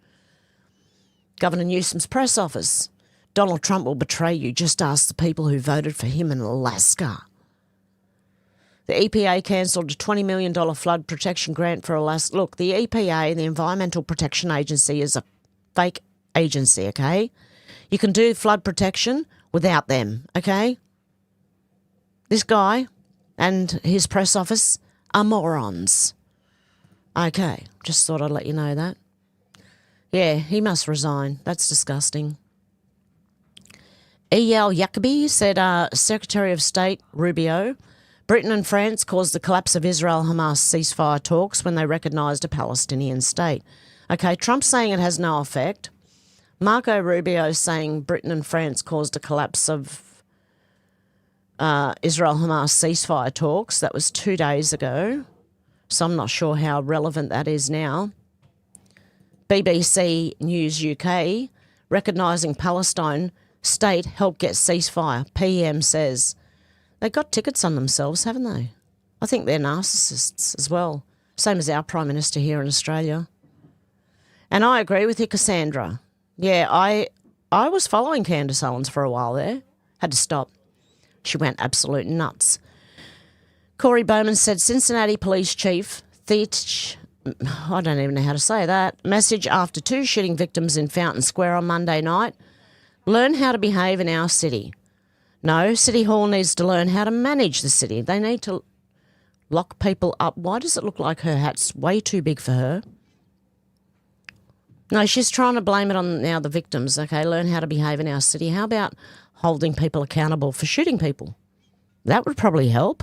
Governor Newsom's press office. Donald Trump will betray you. Just ask the people who voted for him in Alaska. The EPA cancelled a $20 million flood protection grant for Alaska. Look, the EPA, the Environmental Protection Agency, is a fake agency, okay? You can do flood protection without them, okay? This guy and his press office are morons. Okay, just thought I'd let you know that. Yeah, he must resign. That's disgusting. E.L. Jacobi said, Secretary of State Rubio, Britain and France caused the collapse of Israel-Hamas ceasefire talks when they recognised a Palestinian state. Okay, Trump's saying it has no effect. Marco Rubio saying Britain and France caused a collapse of Israel-Hamas ceasefire talks. That was 2 days ago, so I'm not sure how relevant that is now. BBC News UK, recognising Palestine state helped get ceasefire. PM says they got tickets on themselves, haven't they? I think they're narcissists as well, same as our Prime Minister here in Australia. And I agree with you, Cassandra. Yeah, I was following Candace Owens for a while there. Had to stop. She went absolute nuts. Corey Bowman said Cincinnati Police Chief Theich, I don't even know how to say that, message after 2 shooting victims in Fountain Square on Monday night. Learn how to behave in our city. No, City Hall needs to learn how to manage the city. They need to lock people up. Why does it look like her hat's way too big for her? No, she's trying to blame it on now the victims, okay? Learn how to behave in our city. How about holding people accountable for shooting people? That would probably help.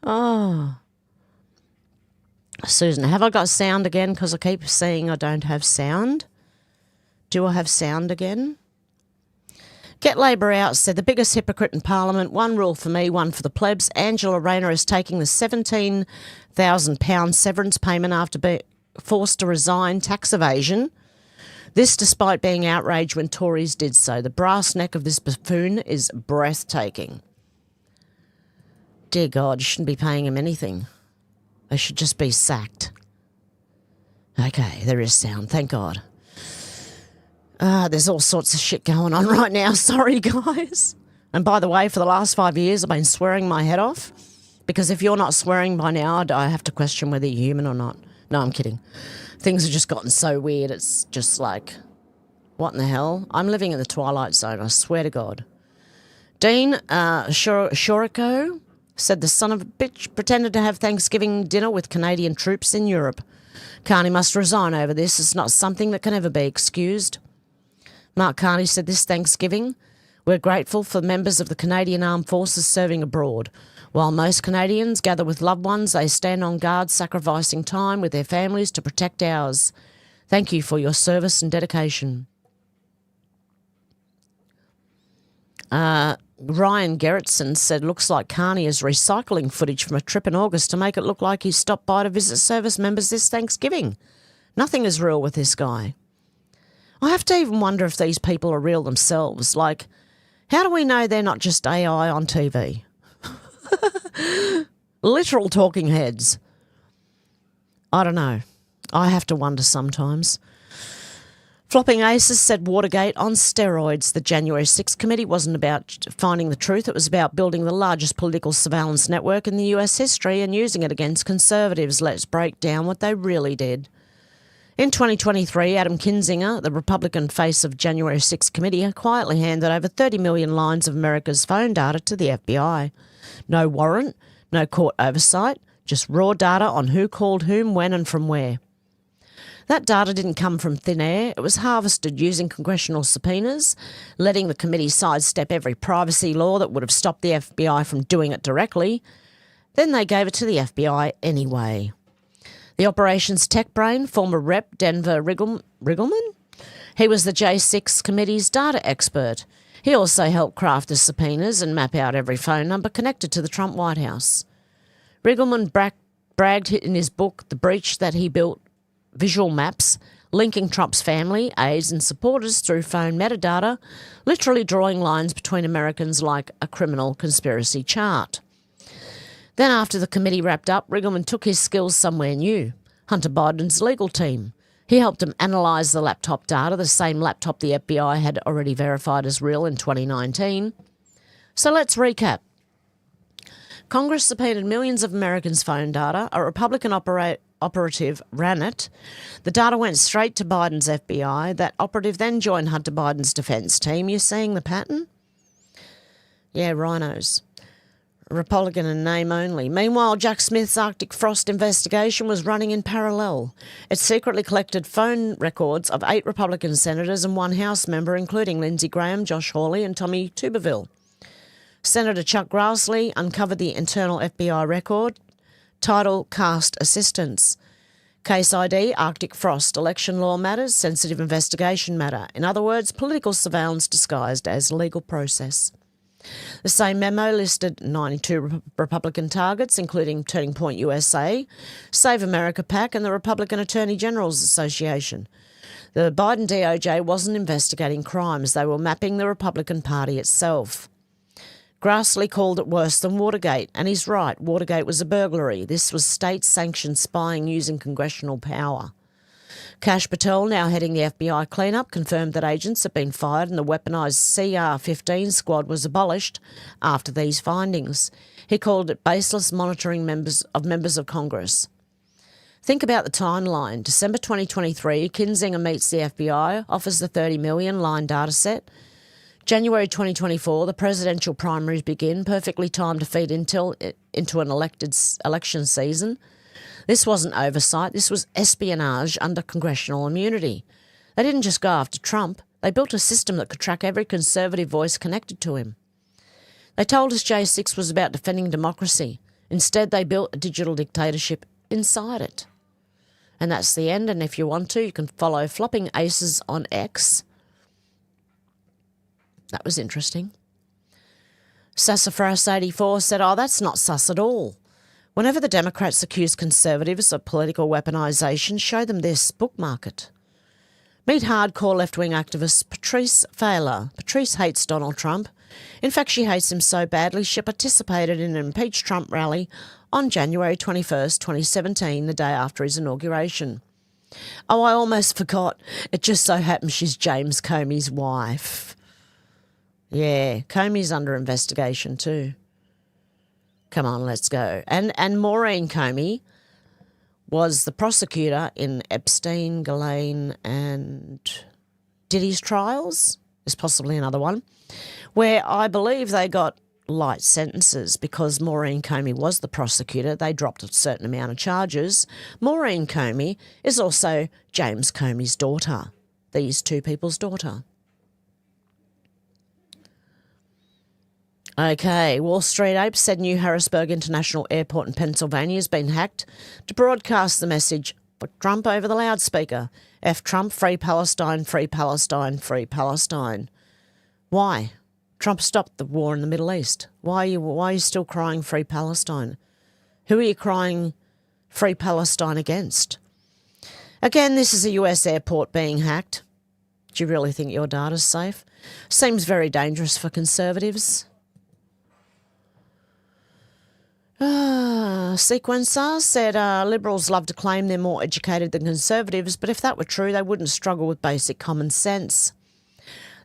Oh. Susan, have I got sound again? Because I keep saying I don't have sound. Do I have sound again? Get Labor out said the biggest hypocrite in Parliament, one rule for me, one for the plebs. Angela Rayner is taking the £17,000 severance payment after being forced to resign, tax evasion. This despite being outraged when Tories did so. The brass neck of this buffoon is breathtaking. Dear God, you shouldn't be paying him anything. They should just be sacked. Okay, there is sound, thank God. There's all sorts of shit going on right now. Sorry, guys. And by the way, for the last 5 years, I've been swearing my head off. Because if you're not swearing by now, I have to question whether you're human or not. No, I'm kidding. Things have just gotten so weird. It's just like, what in the hell? I'm living in the twilight zone, I swear to God. Dean Shoriko said the son of a bitch pretended to have Thanksgiving dinner with Canadian troops in Europe. Carney must resign over this. It's not something that can ever be excused. Mark Carney said this Thanksgiving, we're grateful for members of the Canadian Armed Forces serving abroad. While most Canadians gather with loved ones, they stand on guard, sacrificing time with their families to protect ours. Thank you for your service and dedication. Ryan Gerritsen said, looks like Carney is recycling footage from a trip in August to make it look like he stopped by to visit service members this Thanksgiving. Nothing is real with this guy. I have to even wonder if these people are real themselves. Like, how do we know they're not just AI on TV? Literal talking heads. I don't know. I have to wonder sometimes. Flopping Aces said Watergate on steroids. The January 6th committee wasn't about finding the truth. It was about building the largest political surveillance network in the US history and using it against conservatives. Let's break down what they really did. In 2023, Adam Kinzinger, the Republican face of January 6th committee, quietly handed over 30 million lines of America's phone data to the FBI. No warrant, no court oversight, just raw data on who called whom, when and from where. That data didn't come from thin air. It was harvested using congressional subpoenas, letting the committee sidestep every privacy law that would have stopped the FBI from doing it directly. Then they gave it to the FBI anyway. The operations tech brain, former Rep. Denver Riggleman, he was the J6 committee's data expert. He also helped craft the subpoenas and map out every phone number connected to the Trump White House. Riggleman bragged in his book, The Breach, that he built visual maps linking Trump's family, aides and supporters through phone metadata, literally drawing lines between Americans like a criminal conspiracy chart. Then after the committee wrapped up, Riggleman took his skills somewhere new, Hunter Biden's legal team. He helped him analyse the laptop data, the same laptop the FBI had already verified as real in 2019. So let's recap. Congress subpoenaed millions of Americans' phone data. A Republican operative ran it. The data went straight to Biden's FBI. That operative then joined Hunter Biden's defence team. You seeing the pattern? Yeah, rhinos. Republican in name only. Meanwhile, Jack Smith's Arctic Frost investigation was running in parallel. It secretly collected phone records of 8 Republican senators and 1 House member, including Lindsey Graham, Josh Hawley and Tommy Tuberville. Senator Chuck Grassley uncovered the internal FBI record, title Cast Assistance. Case ID, Arctic Frost, election law matters, sensitive investigation matter. In other words, political surveillance disguised as legal process. The same memo listed 92 Republican targets, including Turning Point USA, Save America PAC and the Republican Attorney General's Association. The Biden DOJ wasn't investigating crimes, they were mapping the Republican Party itself. Grassley called it worse than Watergate, and he's right, Watergate was a burglary. This was state-sanctioned spying using congressional power. Kash Patel, now heading the FBI cleanup, confirmed that agents had been fired and the weaponised CR-15 squad was abolished after these findings. He called it baseless monitoring members of Congress. Think about the timeline. December 2023, Kinzinger meets the FBI, offers the 30 million line data set. January 2024, the presidential primaries begin, perfectly timed to feed into an election season. This wasn't oversight, this was espionage under congressional immunity. They didn't just go after Trump, they built a system that could track every conservative voice connected to him. They told us J6 was about defending democracy. Instead, they built a digital dictatorship inside it. And that's the end, and if you want to, you can follow Flopping Aces on X. That was interesting. Sassafras84 said, oh, that's not sus at all. Whenever the Democrats accuse conservatives of political weaponisation, show them this book market. Meet hardcore left-wing activist Patrice Failer. Patrice hates Donald Trump. In fact, she hates him so badly she participated in an impeach Trump rally on January 21st, 2017, the day after his inauguration. Oh, I almost forgot. It just so happens she's James Comey's wife. Yeah, Comey's under investigation too. Come on, let's go. And Maureen Comey was the prosecutor in Epstein, Ghislaine and Diddy's trials. There's possibly another one, where I believe they got light sentences because Maureen Comey was the prosecutor. They dropped a certain amount of charges. Maureen Comey is also James Comey's daughter, these two people's daughter. Okay, Wall Street Ape said New Harrisburg International Airport in Pennsylvania has been hacked to broadcast the message for Trump over the loudspeaker. F Trump, free Palestine, free Palestine, free Palestine. Why? Trump stopped the war in the Middle East. Why are you still crying Free Palestine? Who are you crying Free Palestine against? Again, this is a US airport being hacked. Do you really think your data's safe? Seems very dangerous for Conservatives. Sequencer said Liberals love to claim they're more educated than Conservatives, but if that were true, they wouldn't struggle with basic common sense.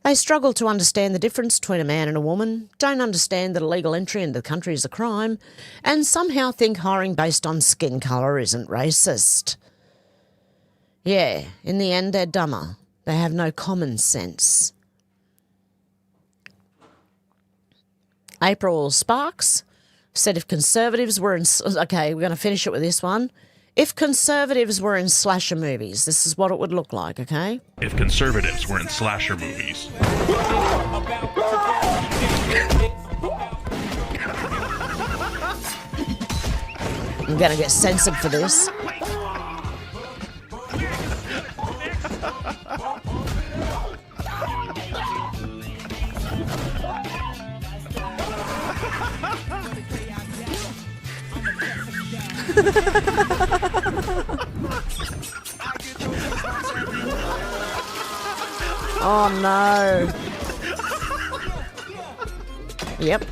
They struggle to understand the difference between a man and a woman, don't understand that illegal entry into the country is a crime, and somehow think hiring based on skin colour isn't racist. Yeah, in the end, they're dumber. They have no common sense. April Sparks said if Conservatives were in... Okay, we're going to finish it with this one. If Conservatives were in slasher movies, this is what it would look like, okay? If Conservatives were in slasher movies. I'm going to get censored for this. Oh no. Yep.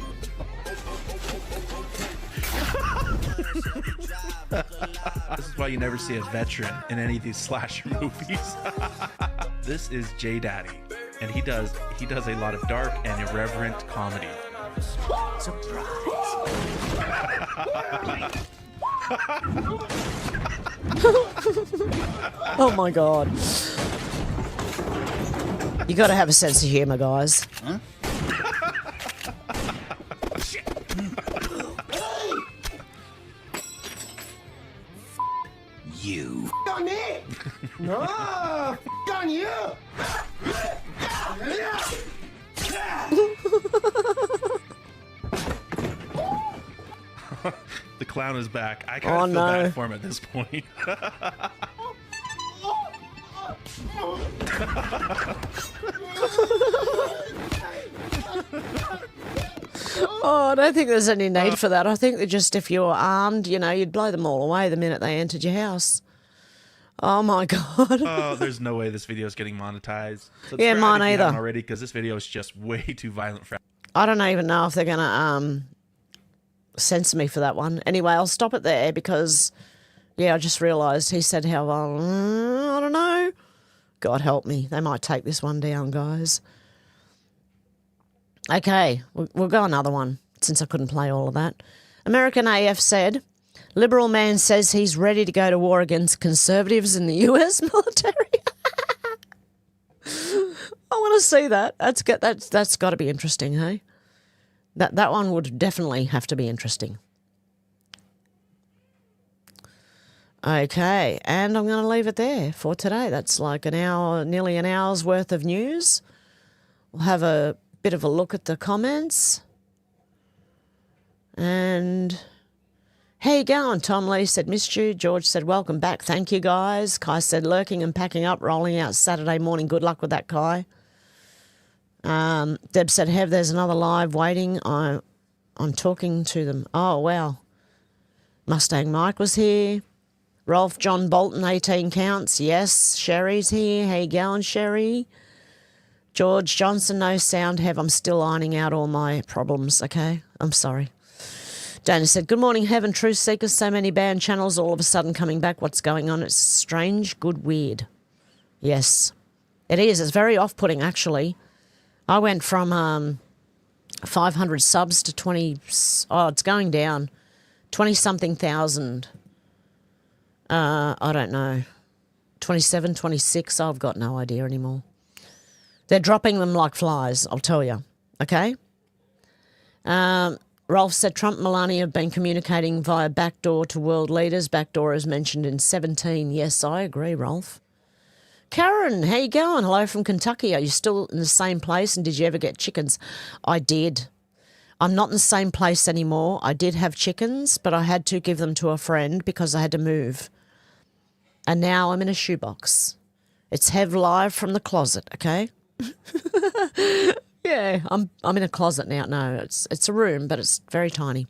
This is why you never see a veteran in any of these slasher movies. This is J Daddy, and he does a lot of dark and irreverent comedy. Surprise. Oh my god. You gotta have a sense of humour, guys. Huh? You. On me! No! On you! The clown is back. I kind of feel bad for him at this point. Oh, I don't think there's any need for that. I think that just if you were armed, you know, you'd blow them all away the minute they entered your house. Oh my god. Oh, there's no way this video is getting monetized. Yeah, mine either. Already, because this video is just way too violent for. I don't even know if they're gonna censor me for that one. Anyway, I'll stop it there because, yeah, I just realised he said how I don't know. God help me. They might take this one down, guys. Okay, we'll go another one since I couldn't play all of that. American AF said, Liberal man says he's ready to go to war against Conservatives in the US military. I want to see that. That's got to be interesting, hey? That one would definitely have to be interesting. Okay, and I'm going to leave it there for today. That's like an hour, nearly an hour's worth of news. We'll have a bit of a look at the comments. And how you going? Tom Lee said, missed you. George said, welcome back. Thank you, guys. Kai said, lurking and packing up, rolling out Saturday morning. Good luck with that, Kai. Deb said, Hev, there's another live waiting. I'm talking to them. Oh, wow. Mustang Mike was here. Rolf John Bolton, 18 counts. Yes, Sherry's here. How you going, Sherry? George Johnson, no sound. Hev, I'm still ironing out all my problems, okay? I'm sorry. Dana said, good morning, Hev123 Truthseeker. So many banned channels all of a sudden coming back. What's going on? It's strange, good, weird. Yes, it is. It's very off-putting, actually. I went from 500 subs to 20... Oh, it's going down. 20-something thousand. I don't know. 27, 26, I've got no idea anymore. They're dropping them like flies, I'll tell you. Okay? Rolf said Trump and Melania have been communicating via backdoor to world leaders. Backdoor is mentioned in 17. Yes, I agree, Rolf. Karen, how you going? Hello from Kentucky. Are you still in the same place and did you ever get chickens? I did. I'm not in the same place anymore. I did have chickens, but I had to give them to a friend because I had to move. And now I'm in a shoebox. It's Hev live from the closet, okay? Yeah, I'm in a closet now. No, it's a room, but it's very tiny.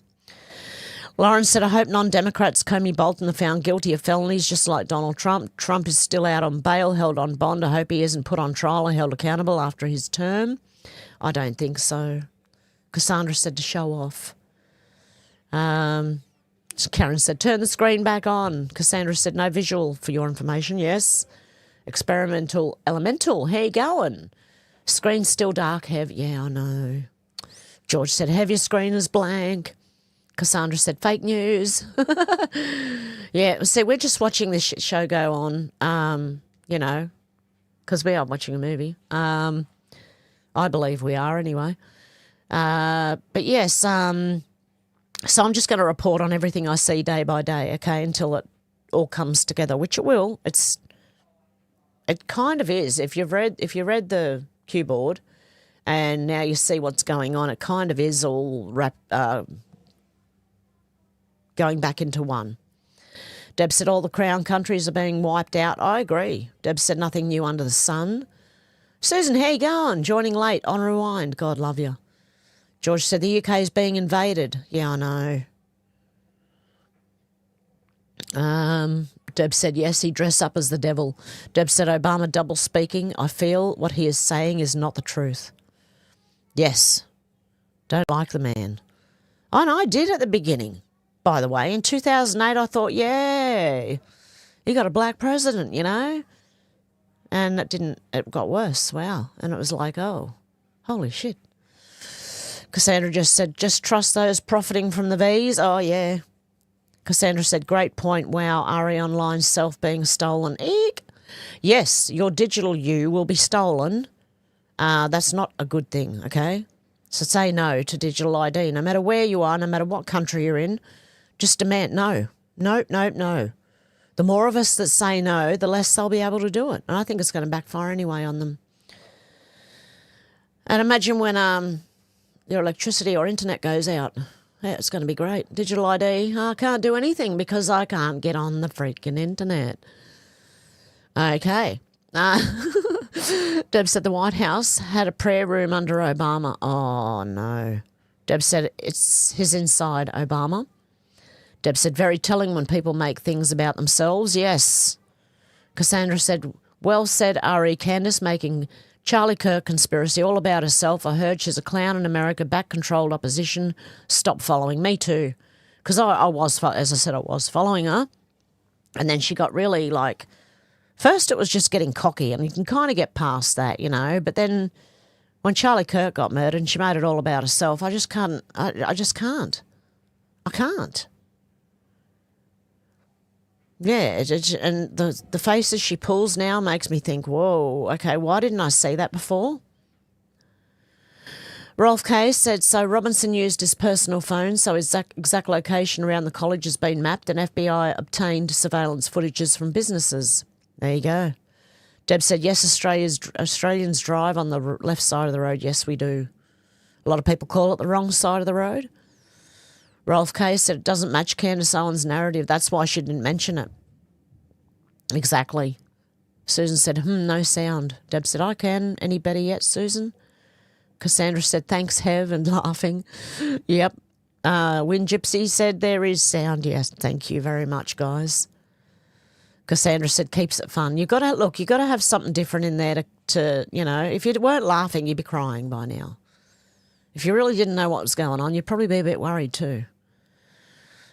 Lauren said, I hope non-Democrats Comey Bolton are found guilty of felonies just like Donald Trump. Trump is still out on bail, held on bond. I hope he isn't put on trial or held accountable after his term. I don't think so. Cassandra said to show off. Karen said, turn the screen back on. Cassandra said, no visual for your information. Yes. Elemental. How you going? Screen's still dark, Hev. Yeah, I know. George said, have your screen as blank. Cassandra said, fake news. Yeah, see, we're just watching this shit show go on, because we are watching a movie. I believe we are anyway. But yes, so I'm just going to report on everything I see day by day, okay, until it all comes together, which it will. It kind of is. If you read the cue board and now you see what's going on, it kind of is all going back into one. Deb said all the crown countries are being wiped out. I agree. Deb said nothing new under the sun. Susan, how you going? Joining late on Rewind. God love you. George said the UK is being invaded. Yeah, I know. Deb said, yes, he dressed up as the devil. Deb said, Obama double speaking. I feel what he is saying is not the truth. Yes. Don't like the man. And I did at the beginning, by the way. In 2008, I thought, yay, he got a black president, And it got worse. Wow. And it was like, oh, holy shit. Cassandra just said, just trust those profiting from the V's. Oh, yeah. Cassandra said, great point. Wow, RE Online self being stolen. Eek. Yes, your digital you will be stolen. That's not a good thing, okay? So say no to digital ID. No matter where you are, no matter what country you're in, just demand no. No. The more of us that say no, the less they'll be able to do it. And I think it's going to backfire anyway on them. And imagine when your electricity or internet goes out. Yeah, it's going to be great. Digital ID, I can't do anything because I can't get on the freaking internet. Okay. Deb said the White House had a prayer room under Obama. Oh, no. Deb said it's his inside, Obama. Deb said very telling when people make things about themselves. Yes. Cassandra said, well said, R.E. Candace, making Charlie Kirk conspiracy all about herself. I heard she's a clown in America, back-controlled opposition. Stop following. Me too. Because I was, as I said, I was following her. And then she got really first it was just getting cocky, and you can kind of get past that, But then when Charlie Kirk got murdered and she made it all about herself, I just can't. I just can't. I can't. Yeah, and the faces she pulls now makes me think, whoa, okay, why didn't I see that before? Rolf K. said, so Robinson used his personal phone, so his exact location around the college has been mapped, and FBI obtained surveillance footages from businesses. There you go. Deb said, yes, Australians drive on the left side of the road. Yes, we do. A lot of people call it the wrong side of the road. Rolf K. said it doesn't match Candace Owens' narrative. That's why she didn't mention it. Exactly. Susan said, no sound. Deb said, I can. Any better yet, Susan? Cassandra said, thanks, Hev, and laughing. Yep. Win Gypsy said, there is sound. Yes, thank you very much, guys. Cassandra said, keeps it fun. You got to have something different in there to if you weren't laughing, you'd be crying by now. If you really didn't know what was going on, you'd probably be a bit worried too.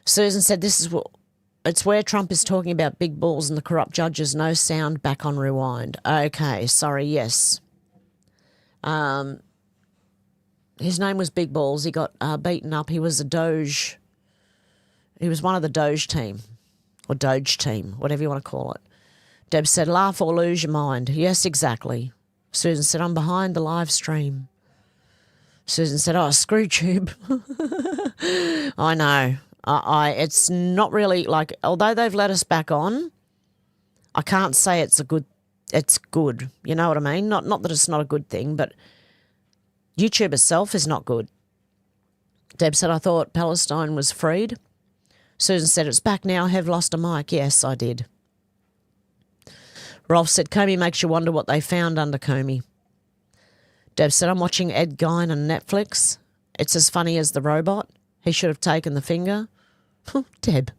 Susan said, it's where Trump is talking about big balls and the corrupt judges. No sound, back on Rewind. Okay, sorry, yes. His name was Big Balls. He got beaten up. He was a Doge. He was one of the Doge team, or Doge team, whatever you want to call it. Deb said, laugh or lose your mind. Yes, exactly. Susan said, I'm behind the live stream. Susan said, oh, screw tube. I know. It's not really although they've let us back on, I can't say it's good. You know what I mean? Not that it's not a good thing, but YouTube itself is not good. Deb said, I thought Palestine was freed. Susan said, it's back now. Have lost a mic. Yes, I did. Rolf said, Comey makes you wonder what they found under Comey. Deb said, I'm watching Ed Gein on Netflix. It's as funny as the robot. He should have taken the finger. Deb.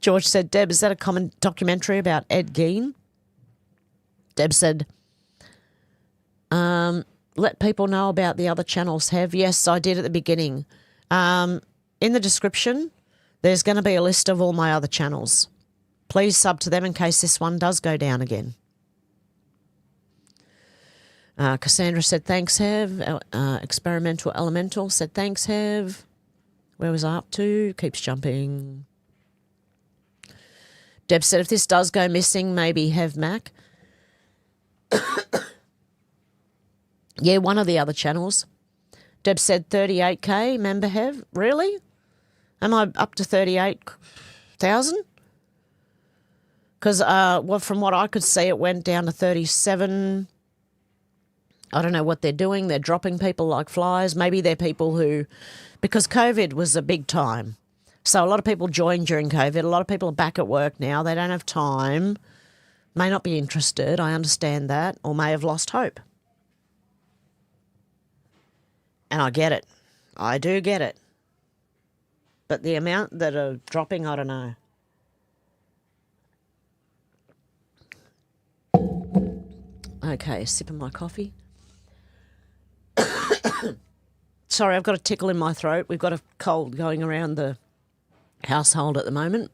George said, Deb, is that a common documentary about Ed Gein? Deb said, let people know about the other channels, Hev. Yes, I did at the beginning. In the description, there's going to be a list of all my other channels. Please sub to them in case this one does go down again. Cassandra said, thanks, Hev. Experimental Elemental said, thanks, Hev. Where was I up to? Keeps jumping. Deb said, if this does go missing, maybe Hev Mac. Yeah, one of the other channels. Deb said 38K, member Hev. Really? Am I up to 38,000? Because from what I could see, it went down to 37. I don't know what they're doing. They're dropping people like flies. Maybe they're people who, because COVID was a big time. So a lot of people joined during COVID. A lot of people are back at work now. They don't have time, may not be interested. I understand that, or may have lost hope. And I get it. I do get it. But the amount that are dropping, I don't know. Okay, sipping my coffee. Sorry, I've got a tickle in my throat. We've got a cold going around the household at the moment.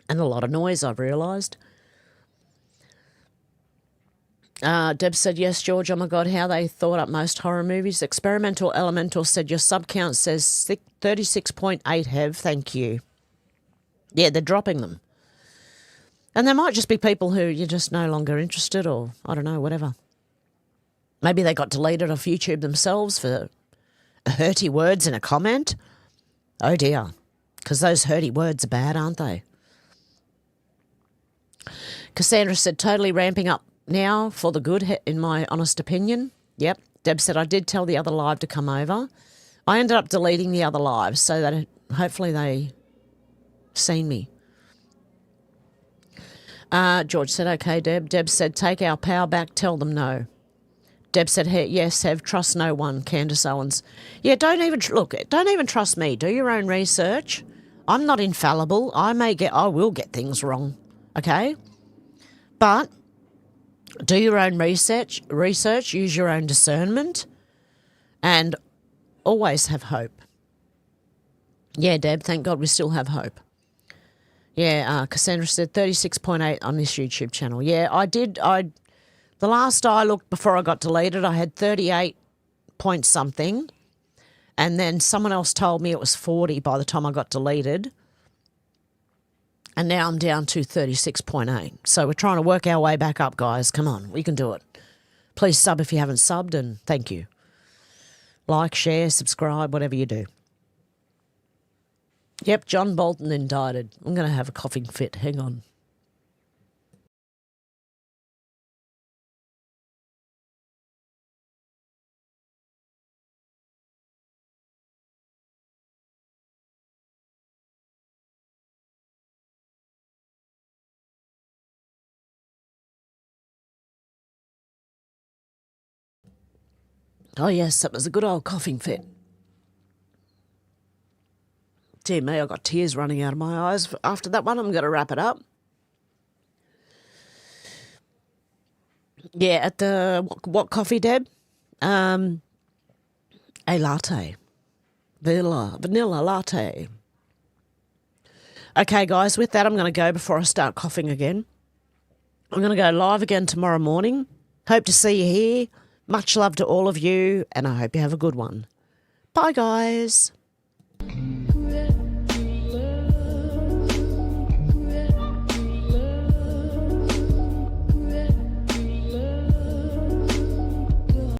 And a lot of noise, I've realised. Deb said, yes, George, oh my God, how they thought up most horror movies. Experimental Elemental said, your sub count says 36.8, Hev, thank you. Yeah, they're dropping them. And there might just be people who you're just no longer interested, or, I don't know, whatever. Maybe they got deleted off YouTube themselves for hurty words in a comment. Oh dear, because those hurty words are bad, aren't they? Cassandra said, totally ramping up now for the good, in my honest opinion. Yep. Deb said, I did tell the other live to come over. I ended up deleting the other lives so that hopefully they seen me. George said, okay, Deb. Deb said, take our power back, tell them no. Deb said, hey, yes, Hev, trust no one. Candace Owens. Yeah, don't even trust me. Do your own research. I'm not infallible. I will get things wrong. Okay? But do your own research, use your own discernment, and always have hope. Yeah, Deb, thank God we still have hope. Yeah, Cassandra said 36.8 on this YouTube channel. Yeah, the last I looked before I got deleted, I had 38 point something, and then someone else told me it was 40 by the time I got deleted. And now I'm down to 36.8. So we're trying to work our way back up, guys. Come on, we can do it. Please sub if you haven't subbed, and thank you. Like, share, subscribe, whatever you do. Yep, John Bolton indicted. I'm going to have a coughing fit. Hang on. Oh, yes, that was a good old coughing fit. Dear me, I got tears running out of my eyes. After that one, I'm going to wrap it up. Yeah, at the, what coffee, Deb? A latte. Vanilla latte. Okay, guys, with that, I'm going to go before I start coughing again. I'm going to go live again tomorrow morning. Hope to see you here. Much love to all of you, and I hope you have a good one. Bye, guys.